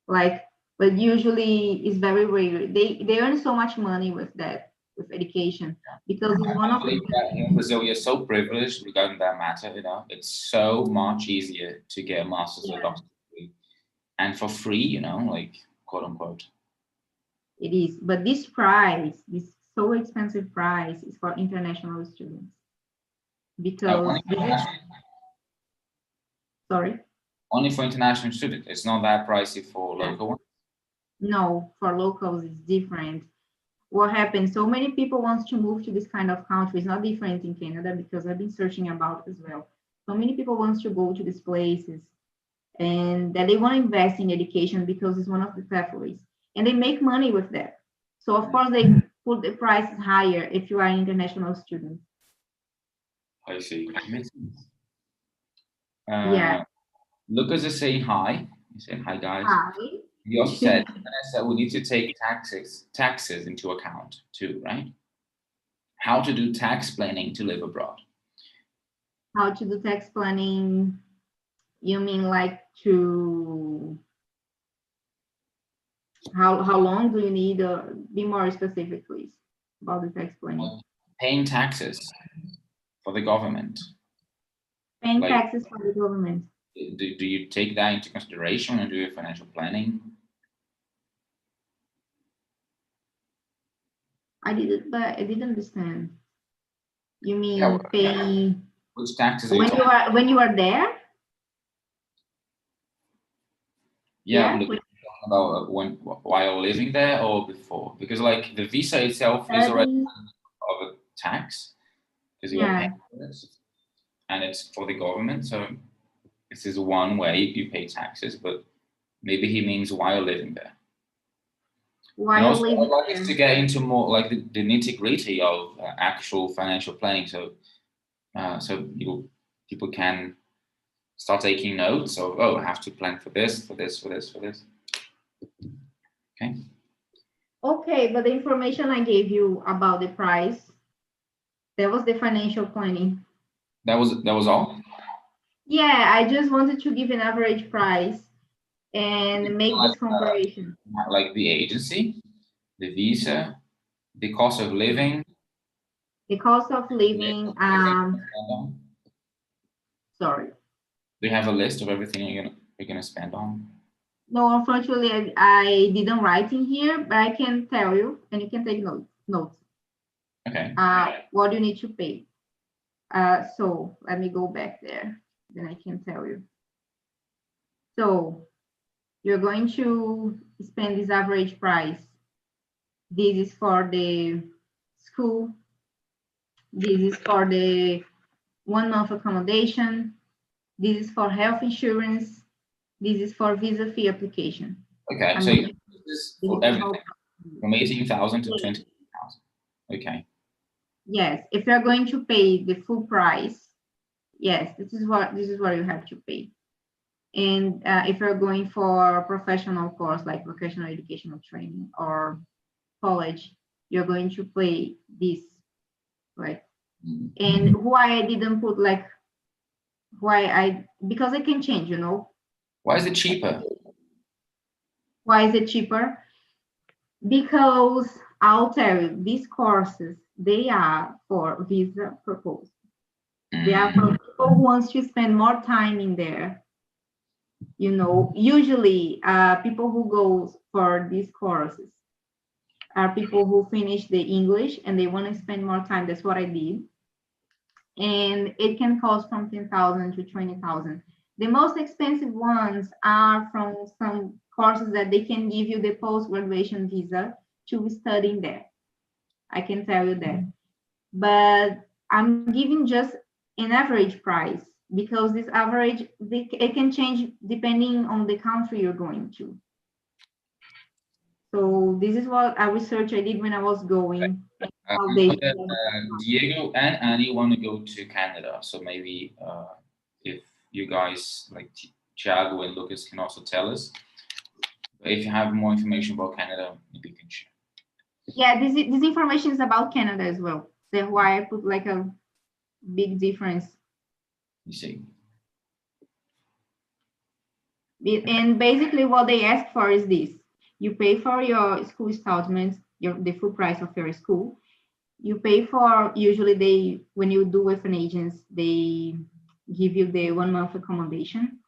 [SPEAKER 2] like, but usually it's very rare. They earn so much money with that, with education, because it's one
[SPEAKER 1] I
[SPEAKER 2] of
[SPEAKER 1] believe that in Brazil, you're so privileged regarding that matter. You know, it's so much easier to get a master's or doctorate degree, and for free. You know, like quote unquote.
[SPEAKER 2] It is, but this so expensive price, is for international students because sorry.
[SPEAKER 1] Only for international students. It's not that pricey for local ones.
[SPEAKER 2] No, for locals it's different. What happens? So many people want to move to this kind of country. It's not different in Canada because I've been searching about as well. So many people want to go to these places and that they want to invest in education because it's one of the pathways, and they make money with that. So of course they put the prices higher if you are an international student.
[SPEAKER 1] I see.
[SPEAKER 2] Yeah.
[SPEAKER 1] Lucas is saying hi. He's saying hi, guys.
[SPEAKER 2] Hi.
[SPEAKER 1] He also said, Vanessa, we need to take taxes into account too, right? How to do tax planning to live abroad.
[SPEAKER 2] How to do tax planning? You mean like to how long do you need? Be more specific, please, about the tax planning.
[SPEAKER 1] Paying taxes for the government.
[SPEAKER 2] Paying taxes for the government.
[SPEAKER 1] Do you take that into consideration when doing financial planning?
[SPEAKER 2] I didn't understand. You mean paying?
[SPEAKER 1] Which taxes
[SPEAKER 2] when you are there?
[SPEAKER 1] Yeah, about while living there or before, because like the visa itself is already of a tax because you are paying for it, and it's for the government. So this is one way you pay taxes, but maybe he means while living there. And also, I'd like us to get into more like the nitty gritty of actual financial planning, so people can start taking notes of, oh, I have to plan for this, for this, for this, for this. Okay.
[SPEAKER 2] Okay, but the information I gave you about the price, that was the financial planning.
[SPEAKER 1] That was all?
[SPEAKER 2] Yeah, I just wanted to give an average price and make this comparison.
[SPEAKER 1] Like the agency, the visa, the cost of living.
[SPEAKER 2] The cost of living, sorry.
[SPEAKER 1] Do you have a list of everything you're gonna spend on?
[SPEAKER 2] No, unfortunately, I didn't write in here, but I can tell you, and you can take notes.
[SPEAKER 1] Okay.
[SPEAKER 2] What you need to pay. So let me go back there, then I can tell you. So you're going to spend this average price. This is for the school. This is for the 1 month accommodation. This is for health insurance. This is for visa fee application.
[SPEAKER 1] Okay, so this is for everything, from 18,000 to 20,000. Okay.
[SPEAKER 2] Yes, if you're going to pay the full price, yes, this is what you have to pay. And if you're going for a professional course like vocational educational training or college, you're going to pay this, right? And why I didn't put like because it can change, you know.
[SPEAKER 1] Why is it cheaper?
[SPEAKER 2] Why is it cheaper? Because I'll tell you, these courses, they are for visa purpose. They are for people who wants to spend more time in there. You know, usually people who go for these courses are people who finish the English and they want to spend more time. That's what I did. And it can cost from 10,000 to 20,000. The most expensive ones are from some courses that they can give you the post-graduation visa to study there. I can tell you that. But I'm giving just an average price because this average, it can change depending on the country you're going to. So this is what a research I did when I was going.
[SPEAKER 1] Diego and Annie want to go to Canada, so maybe if you guys like Thiago and Lucas can also tell us. But if you have more information about Canada, maybe you can share.
[SPEAKER 2] Yeah, this information is about Canada as well. That's why I put like a big difference.
[SPEAKER 1] You see.
[SPEAKER 2] And basically what they ask for is this. You pay for your school installments, the full price of your school. You pay for, usually when you do with an agent, they give you the 1 month accommodation.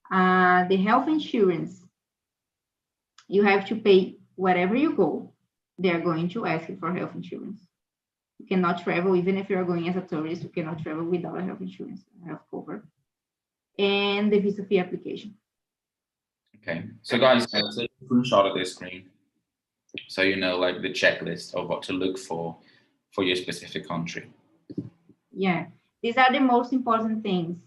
[SPEAKER 2] The health insurance, you have to pay wherever you go. They're going to ask you for health insurance. You cannot travel, even if you're going as a tourist, you cannot travel without a health insurance, health cover. And the visa fee application.
[SPEAKER 1] Okay, so guys, let's take a screenshot of this screen so you know like the checklist of what to look for your specific country.
[SPEAKER 2] Yeah, these are the most important things.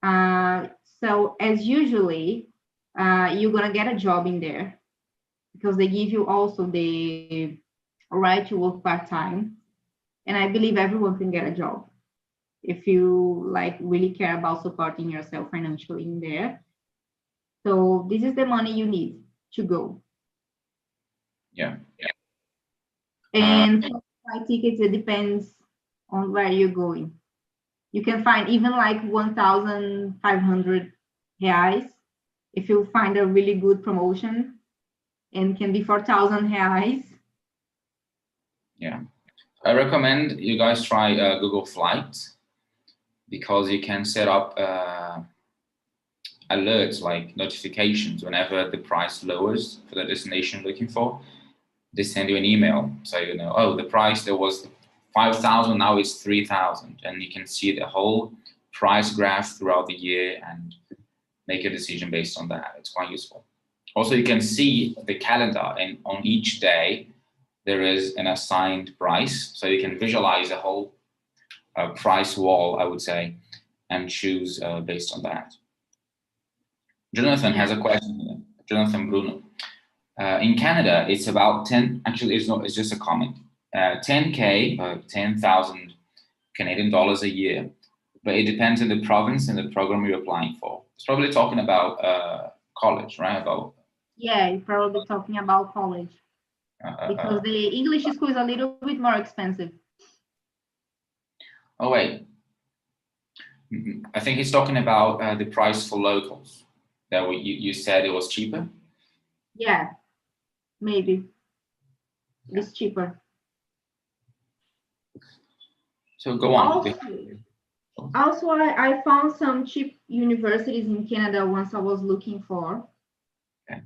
[SPEAKER 2] So as usually, you're gonna get a job in there because they give you also the right to work part-time. And I believe everyone can get a job if you like really care about supporting yourself financially in there. So this is the money you need to go.
[SPEAKER 1] Yeah.
[SPEAKER 2] And for flight tickets, it depends on where you're going. You can find even like 1,500 reais if you find a really good promotion, and can be 4,000 reais.
[SPEAKER 1] Yeah, I recommend you guys try Google Flights because you can set up alerts like notifications whenever the price lowers for the destination you're looking for. They send you an email so you know, oh, the price there was 5,000, now it's 3,000, and you can see the whole price graph throughout the year and make a decision based on that. It's quite useful. Also, you can see the calendar, and on each day there is an assigned price, so you can visualize a whole price wall, I would say, and choose based on that. Jonathan has a question here. Jonathan Bruno. In Canada, it's about 10, actually it's not, it's just a comment. 10K, 10,000 Canadian dollars a year. but it depends on the province and the program you're applying for. It's probably talking about college, right? About
[SPEAKER 2] Yeah, you're probably talking about college because the English school is a little bit more expensive.
[SPEAKER 1] oh wait, I think he's talking about the price for locals. That you said it was cheaper.
[SPEAKER 2] Yeah, maybe it's cheaper.
[SPEAKER 1] So go on.
[SPEAKER 2] Also, I found some cheap universities in Canada once I was looking for.
[SPEAKER 1] Okay.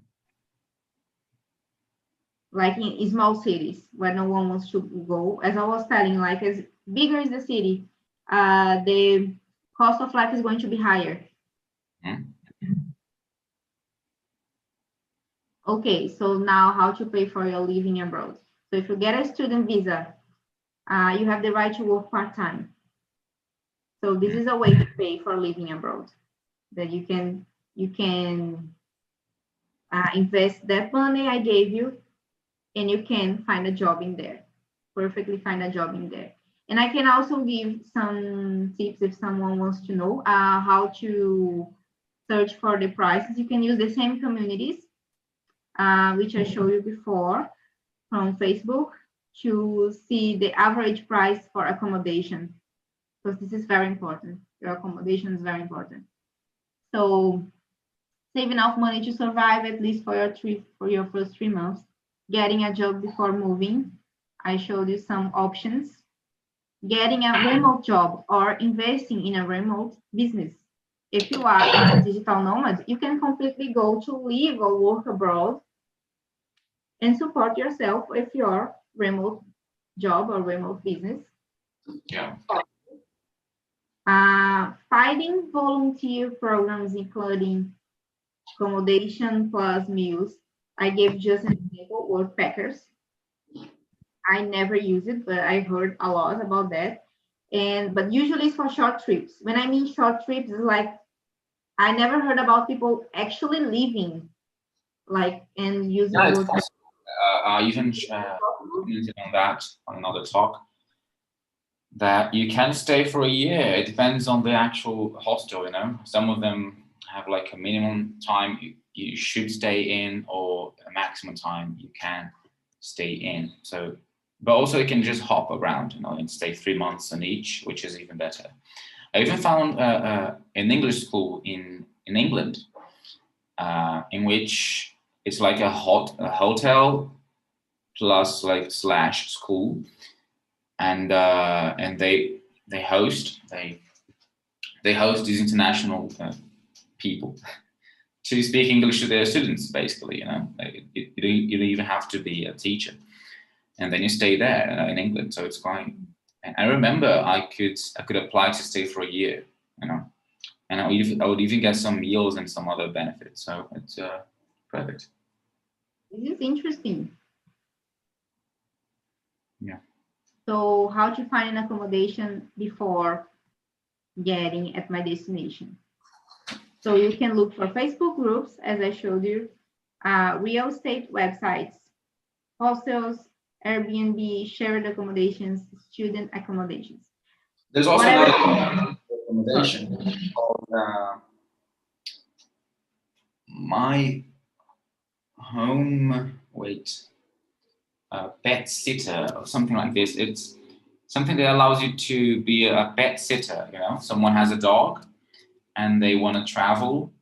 [SPEAKER 2] Like in small cities where no one wants to go. As I was telling, like as bigger is the city, the cost of life is going to be higher. Okay, so now how to pay for your living abroad. So if you get a student visa, you have the right to work part-time. So this is a way to pay for living abroad, that you can invest that money I gave you, and you can find a job in there, perfectly find a job in there. And I can also give some tips if someone wants to know how to search for the prices. You can use the same communities, which I showed you before from Facebook, to see the average price for accommodation, because this is very important. Your accommodation is very important. So save enough money to survive at least for your first 3 months. Getting a job before moving. I showed you some options. Getting a remote job or investing in a remote business. If you are a digital nomad, you can completely go to live or work abroad and support yourself with your remote job or remote business.
[SPEAKER 1] Yeah.
[SPEAKER 2] Finding volunteer programs, including accommodation plus meals. I gave just an example, Workpackers. I never use it, but I heard a lot about that. But usually it's for short trips. When I mean short trips, it's like I never heard about people actually living, like, and using
[SPEAKER 1] Yeah, it's
[SPEAKER 2] work.
[SPEAKER 1] possible. Even commented on that on another talk, that you can stay for a year. It depends on the actual hostel, you know. Some of them have like a minimum time you should stay in, or a maximum time you can stay in. So, but also you can just hop around, you know, and stay 3 months in each, which is even better. I even found an English school in England, in which it's like a hotel plus like slash school, and they host these international people to speak English to their students, basically. You know, you don't even have to be a teacher, and then you stay there, you know, in England. So it's quite. And I remember I could apply to stay for a year, you know, and I would even get some meals and some other benefits. So it's perfect.
[SPEAKER 2] This is interesting.
[SPEAKER 1] Yeah.
[SPEAKER 2] So how to find an accommodation before getting at my destination. So you can look for Facebook groups, as I showed you, real estate websites, hostels, Airbnb, shared accommodations, student accommodations.
[SPEAKER 1] There's also another recommendation called my home. Wait, pet sitter or something like this. It's something that allows you to be a pet sitter. You know, someone has a dog and they want to travel,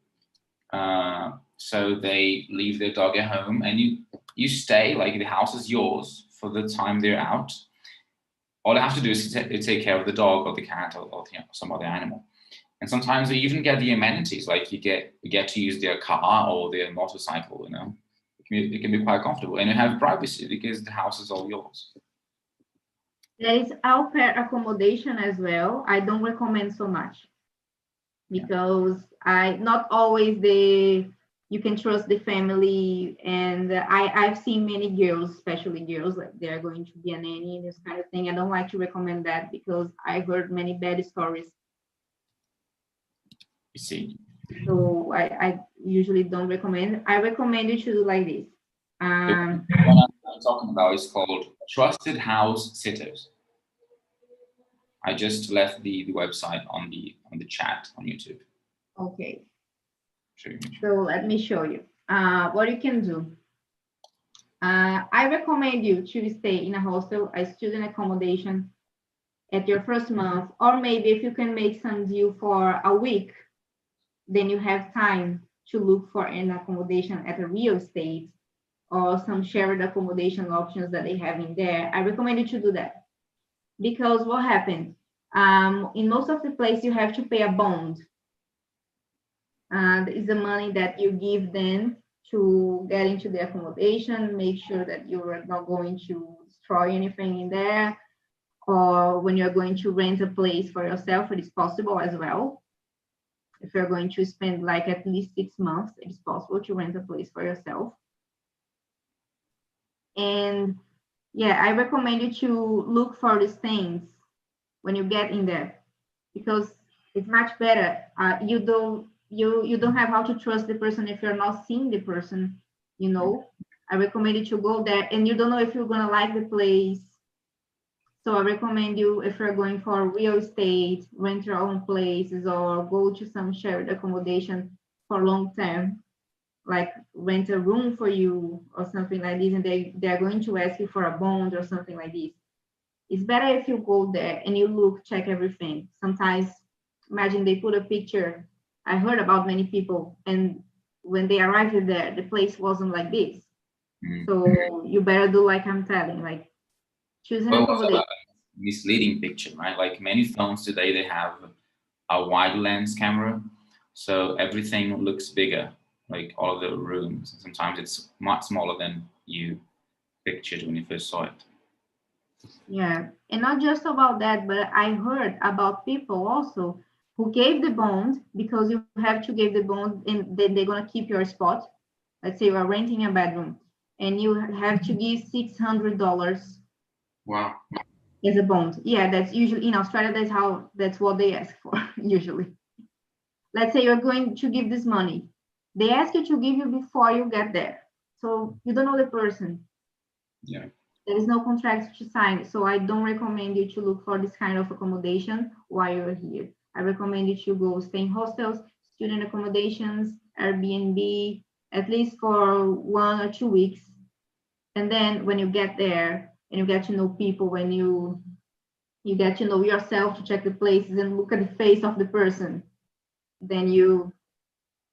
[SPEAKER 1] so they leave their dog at home, and you stay, like the house is yours for the time they're out. All you have to do is take care of the dog or the cat, or you know, some other animal. And sometimes you even get the amenities, like you get to use their car or their motorcycle. You know, it can be quite comfortable, and you have privacy because the house is all yours.
[SPEAKER 2] There is au pair accommodation as well. I don't recommend so much because not always you can trust the family, and I've seen many girls, especially girls, like they're going to be a nanny, this kind of thing. I don't like to recommend that because I heard many bad stories.
[SPEAKER 1] You see.
[SPEAKER 2] So I usually don't recommend. I recommend you to do like this.
[SPEAKER 1] The one I'm talking about is called Trusted House Sitters. I just left the website on the chat on YouTube.
[SPEAKER 2] Okay.
[SPEAKER 1] Sure.
[SPEAKER 2] So let me show you what you can do. I recommend you to stay in a hostel, a student accommodation at your first month, or maybe if you can make some deal for a week, then you have time to look for an accommodation at a real estate or some shared accommodation options that they have in there. I recommend you to do that because what happens? In most of the place, you have to pay a bond. Is the money that you give them to get into the accommodation, make sure that you are not going to destroy anything in there, or when you're going to rent a place for yourself, it is possible as well. If you're going to spend like at least 6 months, it's possible to rent a place for yourself. And yeah, I recommend you to look for these things when you get in there, because it's much better. You don't have how to trust the person if you're not seeing the person, you know. I recommend you to go there, and you don't know if you're gonna like the place. So I recommend you, if you're going for real estate, rent your own places or go to some shared accommodation for long term, like rent a room for you or something like this, and they're going to ask you for a bond or something like this. It's better if you go there and you look, check everything. Sometimes, imagine they put a picture. I heard about many people, and when they arrived there, the place wasn't like this. So you better do like I'm telling, like choose an accommodation.
[SPEAKER 1] Misleading picture, right? Like many phones today, they have a wide lens camera, so everything looks bigger, like all of the rooms. Sometimes it's much smaller than you pictured when you first saw it.
[SPEAKER 2] Yeah, and not just about that, but I heard about people also who gave the bond, because you have to give the bond and then they're gonna keep your spot. Let's say you are renting a bedroom and you have to give $600.
[SPEAKER 1] Wow.
[SPEAKER 2] As a bond. Yeah, that's usually in Australia, that's what they ask for usually. Let's say you're going to give this money. They ask you to give you before you get there. So you don't know the person.
[SPEAKER 1] Yeah.
[SPEAKER 2] There is no contract to sign. So I don't recommend you to look for this kind of accommodation while you're here. I recommend you to go stay in hostels, student accommodations, Airbnb, at least for 1 or 2 weeks. And then when you get there and you get to know people, when you get to know yourself, to check the places and look at the face of the person, then you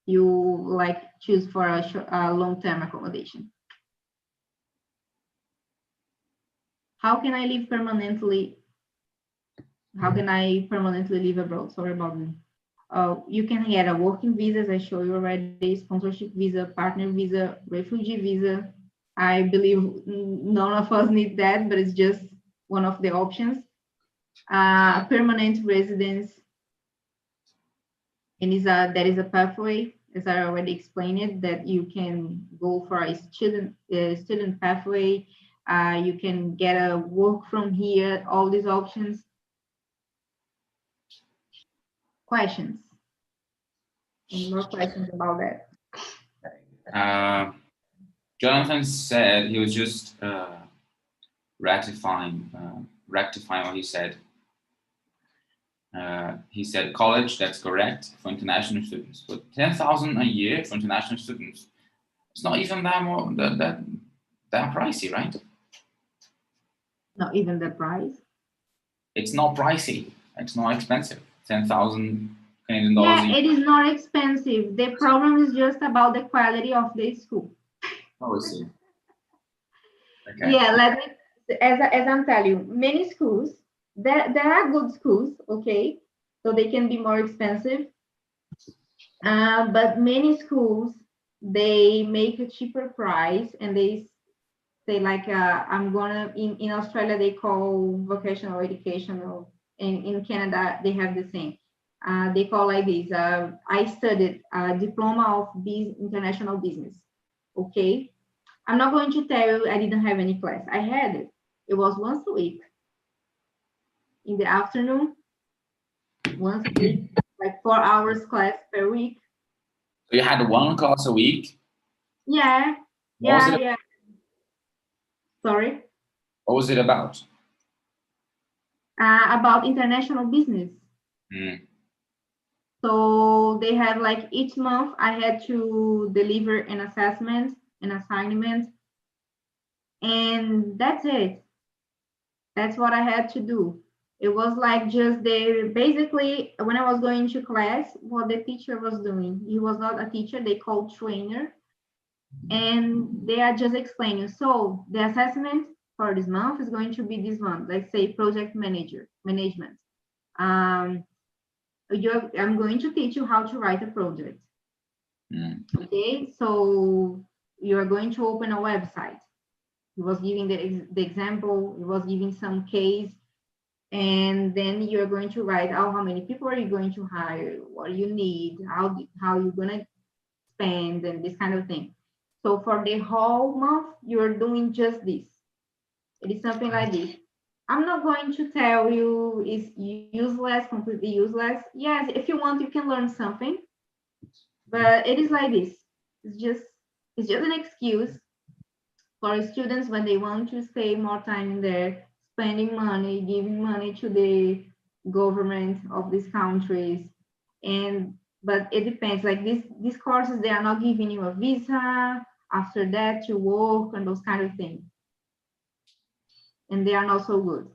[SPEAKER 2] like choose for a long-term accommodation. How can I live permanently? How can I permanently live abroad? Sorry about me. You can get a working visa, as I show you already, sponsorship visa, partner visa, refugee visa. I believe none of us need that, but it's just one of the options. Permanent residence, and there is a pathway, as I already explained it, that you can go for a student pathway. You can get a work from here, all these options. Questions? Any more questions about that?
[SPEAKER 1] Jonathan said he was just rectifying what he said. He said college, that's correct, for international students, but 10,000 a year for international students, it's not even that pricey, right?
[SPEAKER 2] Not even the price.
[SPEAKER 1] It's not pricey. It's not expensive. 10,000 Canadian dollars.
[SPEAKER 2] Yeah, it is not expensive. The problem is just about the quality of the school.
[SPEAKER 1] Oh, I see. Okay.
[SPEAKER 2] Yeah, let me, as I'm telling you, many schools, there are good schools, okay, so they can be more expensive. But many schools, they make a cheaper price and they say like, I'm gonna, in Australia, they call vocational education, or in Canada, they have the same. They call like this, I studied a diploma of international business, okay? I'm not going to tell you I didn't have any class. I had it. It was once a week in the afternoon, once a week, like 4 hours class per week.
[SPEAKER 1] So you had one class a week?
[SPEAKER 2] Yeah, yeah. Sorry?
[SPEAKER 1] What was it about?
[SPEAKER 2] About international business. So they have like each month I had to deliver an assessment, an assignment, and that's it. That's what I had to do. It was like just basically when I was going to class, what the teacher was doing. He was not a teacher, they called trainer. And they are just explaining. So the assessment for this month is going to be this one. Let's say project management. I'm going to teach you how to write a project. Okay, so you are going to open a website. He was giving the example, he was giving some case, and then you're going to write out how many people are you going to hire, what you need, how you're going to spend, and this kind of thing. So for the whole month, you're doing just this. It is something like this. I'm not going to tell you it's useless, completely useless. Yes, if you want, you can learn something, but it is like this. It's just an excuse for students when they want to stay more time in there, spending money, giving money to the government of these countries. But it depends. Like these courses, they are not giving you a visa after that to work and those kind of things. And they are not so good.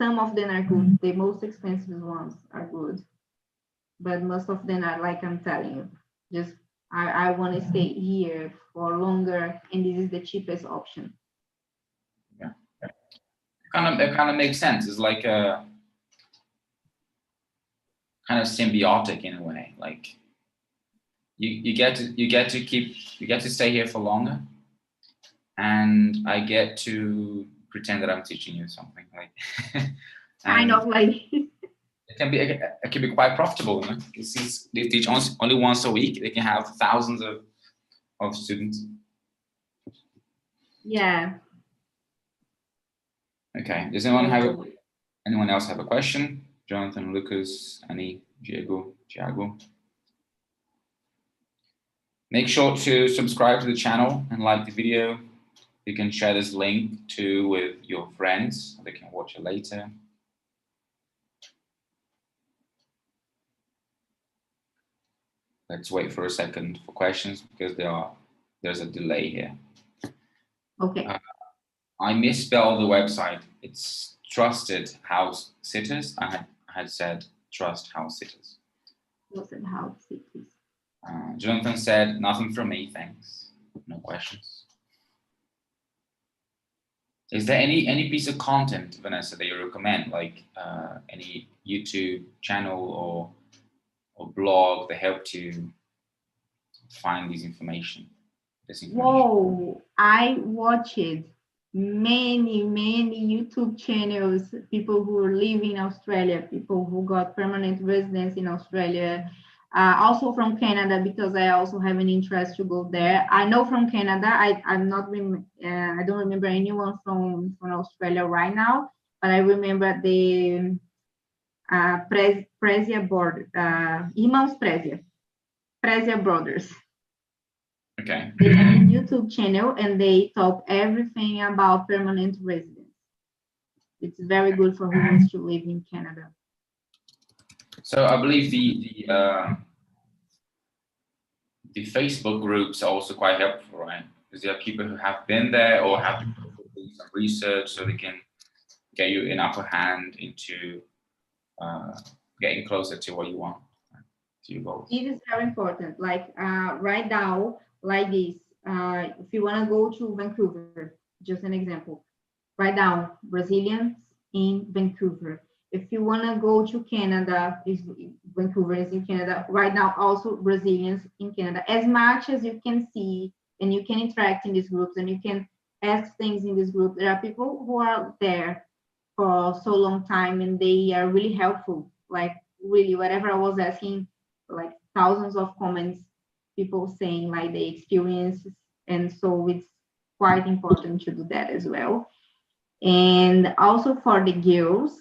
[SPEAKER 2] Some of them are good. The most expensive ones are good. But most of them are like I'm telling you, just I want to stay here for longer, and this is the cheapest option.
[SPEAKER 1] Yeah, it kind of makes sense. It's like a kind of symbiotic in a way. Like you get to stay here for longer, and I get to pretend that I'm teaching you something. Like
[SPEAKER 2] kind of like.
[SPEAKER 1] It can be quite profitable, you know? Since they teach only once a week, they can have thousands of students.
[SPEAKER 2] Yeah.
[SPEAKER 1] Okay. Does anyone else have a question? Jonathan, Lucas, Annie, Diego. Make sure to subscribe to the channel and like the video. You can share this link too with your friends. They can watch it later. Let's wait for a second for questions because there's a delay here.
[SPEAKER 2] Okay.
[SPEAKER 1] I misspelled the website. It's Trusted House Sitters. I had said Trust House Sitters.
[SPEAKER 2] Trusted House Sitters.
[SPEAKER 1] Jonathan said, nothing from me, thanks. No questions. Is there any piece of content, Vanessa, that you recommend, like any YouTube channel or blog that helped you find this information?
[SPEAKER 2] Whoa, I watched many YouTube channels, people who live in Australia, people who got permanent residence in Australia, also from Canada, because I also have an interest to go there. I know from Canada, I don't remember anyone from Australia right now, but I remember the Prezia board, Irmãos Prezia brothers.
[SPEAKER 1] Okay.
[SPEAKER 2] They have a YouTube channel and they talk everything about permanent residence. It's very good for who wants to live in Canada.
[SPEAKER 1] So I believe the Facebook groups are also quite helpful, right? Because there are people who have been there or have to do some research, so they can get you an upper hand into getting closer to what you want, to your goals.
[SPEAKER 2] It is very important. Like right now, like this, if you want to go to Vancouver, just an example, right now, Brazilians in Vancouver. If you want to go to Canada, Vancouver is in Canada. Right now, also Brazilians in Canada. As much as you can see and you can interact in these groups and you can ask things in this group, there are people who are there for so long time and they are really helpful. Like really, whatever I was asking, like thousands of comments, people saying like the experiences, and so it's quite important to do that as well. And also for the girls,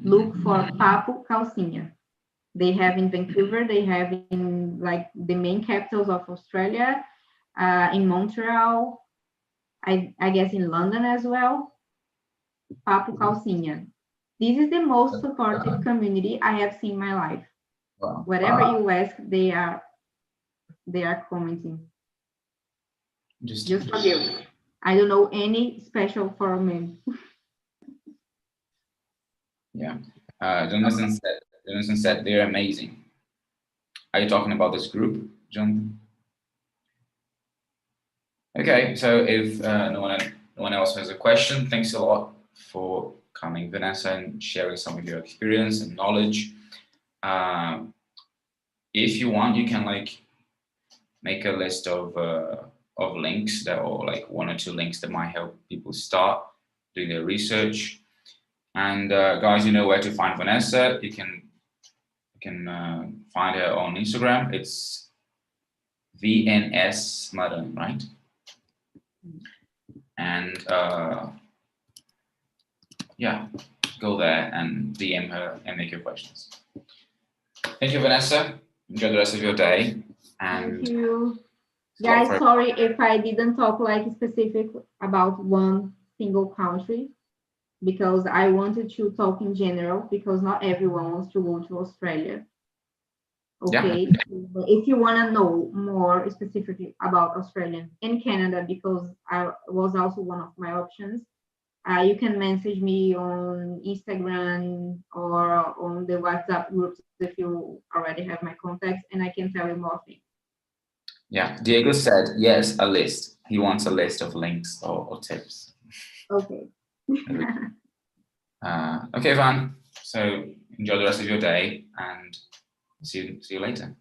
[SPEAKER 2] look for Papo Calcinha. They have in Vancouver, they have in like the main capitals of Australia, in Montreal, I guess in London as well. Papo Calcinha. This is the most supportive community I have seen in my life.
[SPEAKER 1] Wow.
[SPEAKER 2] Whatever you ask, they are commenting. Just for girls. I don't know any special for men.
[SPEAKER 1] Yeah. Jonathan said they're amazing. Are you talking about this group, Jonathan? Okay, so if no one else has a question, thanks a lot for coming, Vanessa, and sharing some of your experience and knowledge. If you want, you can like make a list of links that, or like 1 or 2 links that might help people start doing their research. And guys, you know where to find Vanessa. You can find her on Instagram. It's VNS maran, right? And yeah, go there and DM her and make your questions. Thank you, Vanessa. Enjoy the rest of your day. And
[SPEAKER 2] thank you. Guys, sorry if I didn't talk like specific about one single country, because I wanted to talk in general, because not everyone wants to go to Australia. Okay, yeah. If you want to know more specifically about Australia and Canada, because I was also one of my options, you can message me on Instagram or on the WhatsApp groups if you already have my contacts, and I can tell you more things.
[SPEAKER 1] Yeah, Diego said yes, a list. He wants a list of links or tips.
[SPEAKER 2] Okay.
[SPEAKER 1] Okay, Van. So enjoy the rest of your day and see you later.